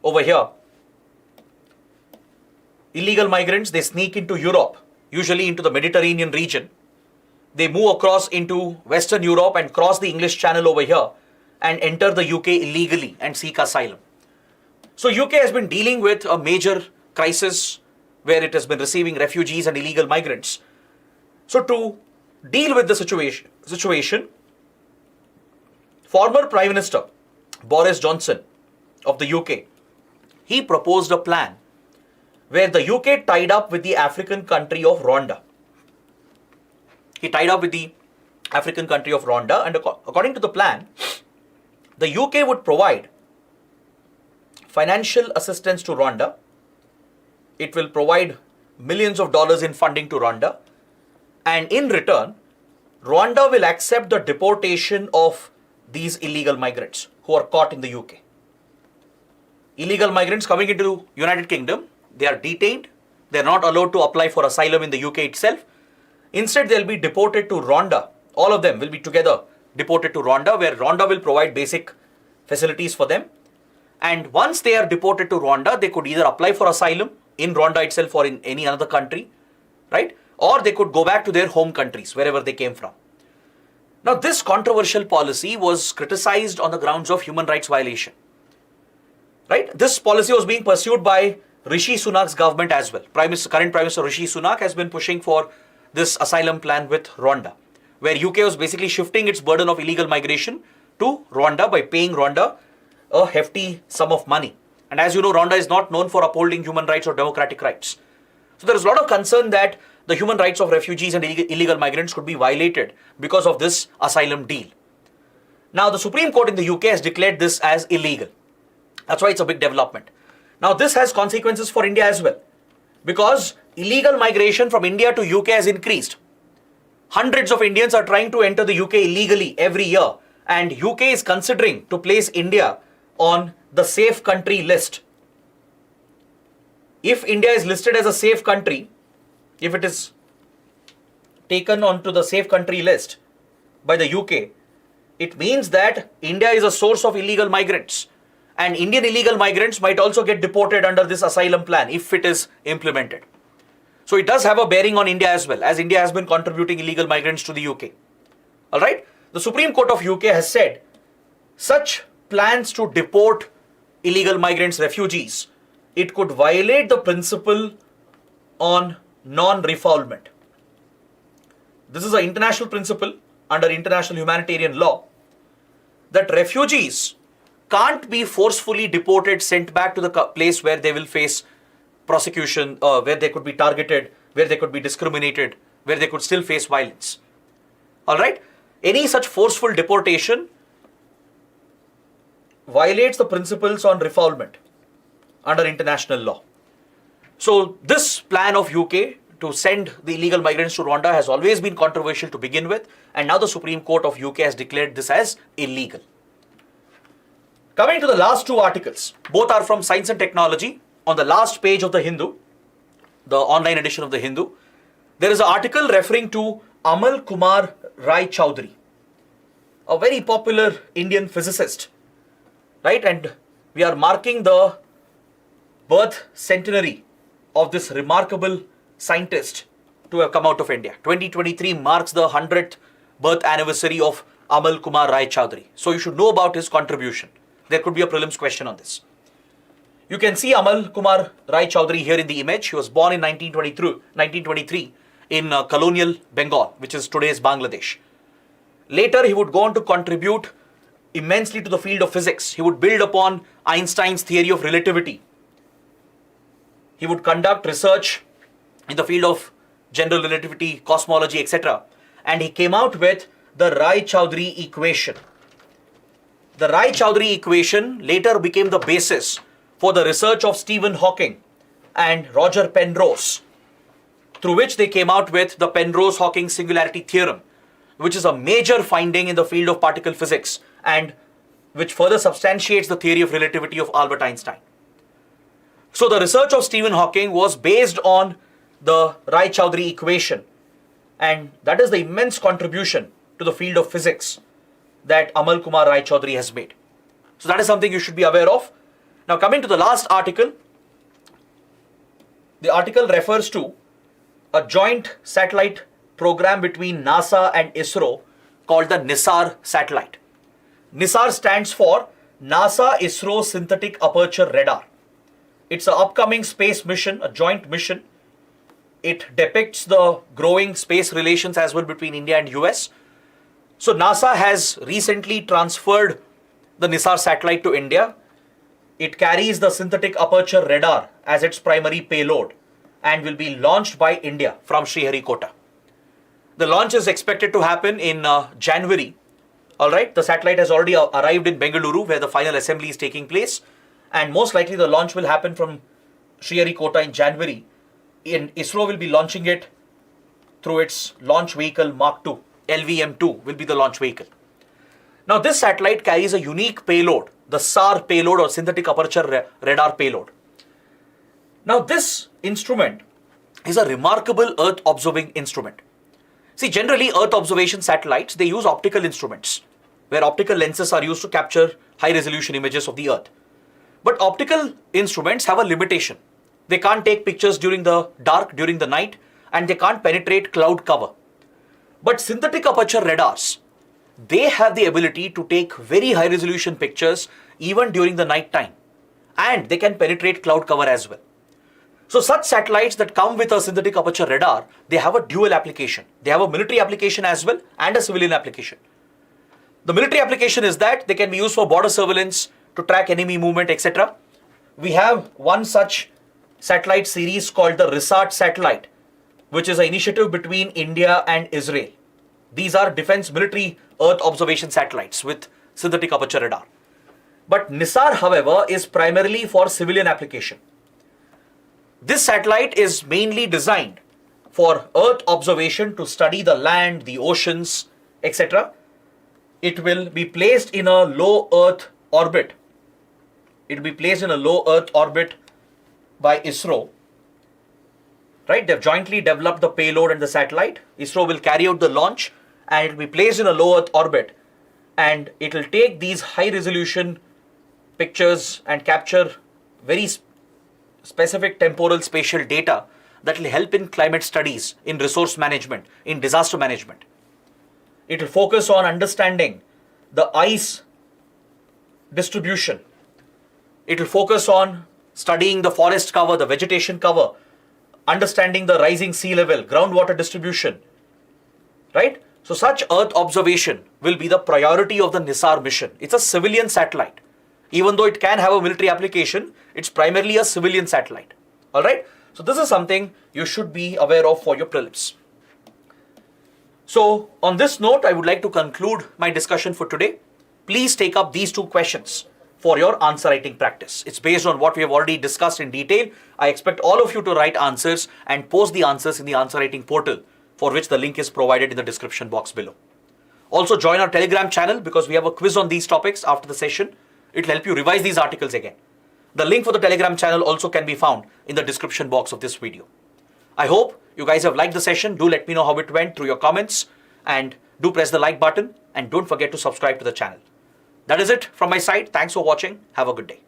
over here, illegal migrants, they sneak into Europe, usually into the Mediterranean region. They move across into Western Europe and cross the English Channel over here and enter the UK illegally and seek asylum. So UK has been dealing with a major crisis where it has been receiving refugees and illegal migrants. So to deal with the situation, former Prime Minister Boris Johnson of the UK, he proposed a plan where the UK tied up with the African country of Rwanda. He tied up with the African country of Rwanda, and according to the plan, the UK would provide financial assistance to Rwanda. It will provide millions of dollars in funding to Rwanda, and in return, Rwanda will accept the deportation of these illegal migrants who are caught in the UK. Illegal migrants coming into United Kingdom, they are detained. They are not allowed to apply for asylum in the UK itself. Instead, they'll be deported to Rwanda. All of them will be together deported to Rwanda, where Rwanda will provide basic facilities for them. And once they are deported to Rwanda, they could either apply for asylum in Rwanda itself or in any other country, right? Or they could go back to their home countries, wherever they came from. Now, this controversial policy was criticized on the grounds of human rights violation, right? This policy was being pursued by Rishi Sunak's government as well. Current Prime Minister Rishi Sunak has been pushing for this asylum plan with Rwanda, where UK was basically shifting its burden of illegal migration to Rwanda by paying Rwanda a hefty sum of money. And as you know, Rwanda is not known for upholding human rights or democratic rights. So there is a lot of concern that the human rights of refugees and illegal migrants could be violated because of this asylum deal. Now, the Supreme Court in the UK has declared this as illegal. That's why it's a big development. Now, this has consequences for India as well, because illegal migration from India to UK has increased. Hundreds of Indians are trying to enter the UK illegally every year, and UK is considering to place India on the safe country list. If India is listed as a safe country, if it is taken onto the safe country list by the UK, it means that India is a source of illegal migrants, and Indian illegal migrants might also get deported under this asylum plan if it is implemented. So it does have a bearing on India as well, as India has been contributing illegal migrants to the UK. All right? The Supreme Court of UK has said such plans to deport illegal migrants, refugees, it could violate the principle on non-refoulement. This is an international principle under international humanitarian law that refugees can't be forcefully deported, sent back to the place where they will face prosecution, where they could be targeted, where they could be discriminated, where they could still face violence. All right? Any such forceful deportation violates the principles on refoulement under international law. So this plan of UK to send the illegal migrants to Rwanda has always been controversial to begin with, and now the Supreme Court of UK has declared this as illegal. Coming to the last two articles, both are from Science and Technology. On the last page of the Hindu, the online edition of the Hindu, there is an article referring to Amal Kumar Raychaudhuri, a very popular Indian physicist, right? And we are marking the birth centenary of this remarkable scientist to have come out of India. 2023 marks the 100th birth anniversary of Amal Kumar Raychaudhuri. So you should know about his contribution. There could be a prelims question on this. You can see Amal Kumar Raychaudhuri here in the image. He was born in 1923 in colonial Bengal, which is today's Bangladesh. Later, he would go on to contribute immensely to the field of physics. He would build upon Einstein's theory of relativity. He would conduct research in the field of general relativity, cosmology, etc. And he came out with the Raychaudhuri equation. The Raychaudhuri equation later became the basis for the research of Stephen Hawking and Roger Penrose, through which they came out with the Penrose-Hawking singularity theorem, which is a major finding in the field of particle physics and which further substantiates the theory of relativity of Albert Einstein. So the research of Stephen Hawking was based on the Raychaudhuri equation, and that is the immense contribution to the field of physics that Amal Kumar Raychaudhuri has made. So that is something you should be aware of. Now coming to the last article, the article refers to a joint satellite program between NASA and ISRO called the NISAR satellite. NISAR stands for NASA ISRO Synthetic Aperture Radar. It's an upcoming space mission, a joint mission. It depicts the growing space relations as well between India and US. So NASA has recently transferred the NISAR satellite to India. It carries the synthetic aperture radar as its primary payload and will be launched by India from Sriharikota. The launch is expected to happen in January. All right, the satellite has already arrived in Bengaluru where the final assembly is taking place, and most likely the launch will happen from Sriharikota in January. ISRO will be launching it through its launch vehicle Mark II. LVM-2 will be the launch vehicle. Now this satellite carries a unique payload, the SAR payload or synthetic aperture radar payload. Now this instrument is a remarkable Earth observing instrument. See, generally Earth observation satellites, they use optical instruments where optical lenses are used to capture high resolution images of the Earth. But optical instruments have a limitation. They can't take pictures during the dark, during the night, and they can't penetrate cloud cover. But synthetic aperture radars, they have the ability to take very high resolution pictures even during the night time, and they can penetrate cloud cover as well. So such satellites that come with a synthetic aperture radar, they have a dual application. They have a military application as well and a civilian application. The military application is that they can be used for border surveillance, to track enemy movement, etc. We have one such satellite series called the RISAT satellite, which is an initiative between India and Israel. These are defense military Earth observation satellites with synthetic aperture radar. But NISAR, however, is primarily for civilian application. This satellite is mainly designed for Earth observation to study the land, the oceans, etc. It will be placed in a low Earth orbit. It will be placed in a low Earth orbit by ISRO. Right? They've jointly developed the payload and the satellite. ISRO will carry out the launch and it will be placed in a low Earth orbit, and it will take these high resolution pictures and capture very specific temporal spatial data that will help in climate studies, in resource management, in disaster management. It will focus on understanding the ice distribution. It will focus on studying the forest cover, the vegetation cover, understanding the rising sea level, groundwater distribution, right? So such Earth observation will be the priority of the NISAR mission. It's a civilian satellite. Even though it can have a military application, it's primarily a civilian satellite. All right? So this is something you should be aware of for your prelims. So on this note, I would like to conclude my discussion for today. Please take up these two questions for your answer writing practice. It's based on what we have already discussed in detail. I expect all of you to write answers and post the answers in the answer writing portal, for which the link is provided in the description box below. Also join our Telegram channel because we have a quiz on these topics after the session. It will help you revise these articles again. The link for the Telegram channel also can be found in the description box of this video. I hope you guys have liked the session. Do let me know how it went through your comments, and do press the like button, and don't forget to subscribe to the channel. That is it from my side. Thanks for watching. Have a good day.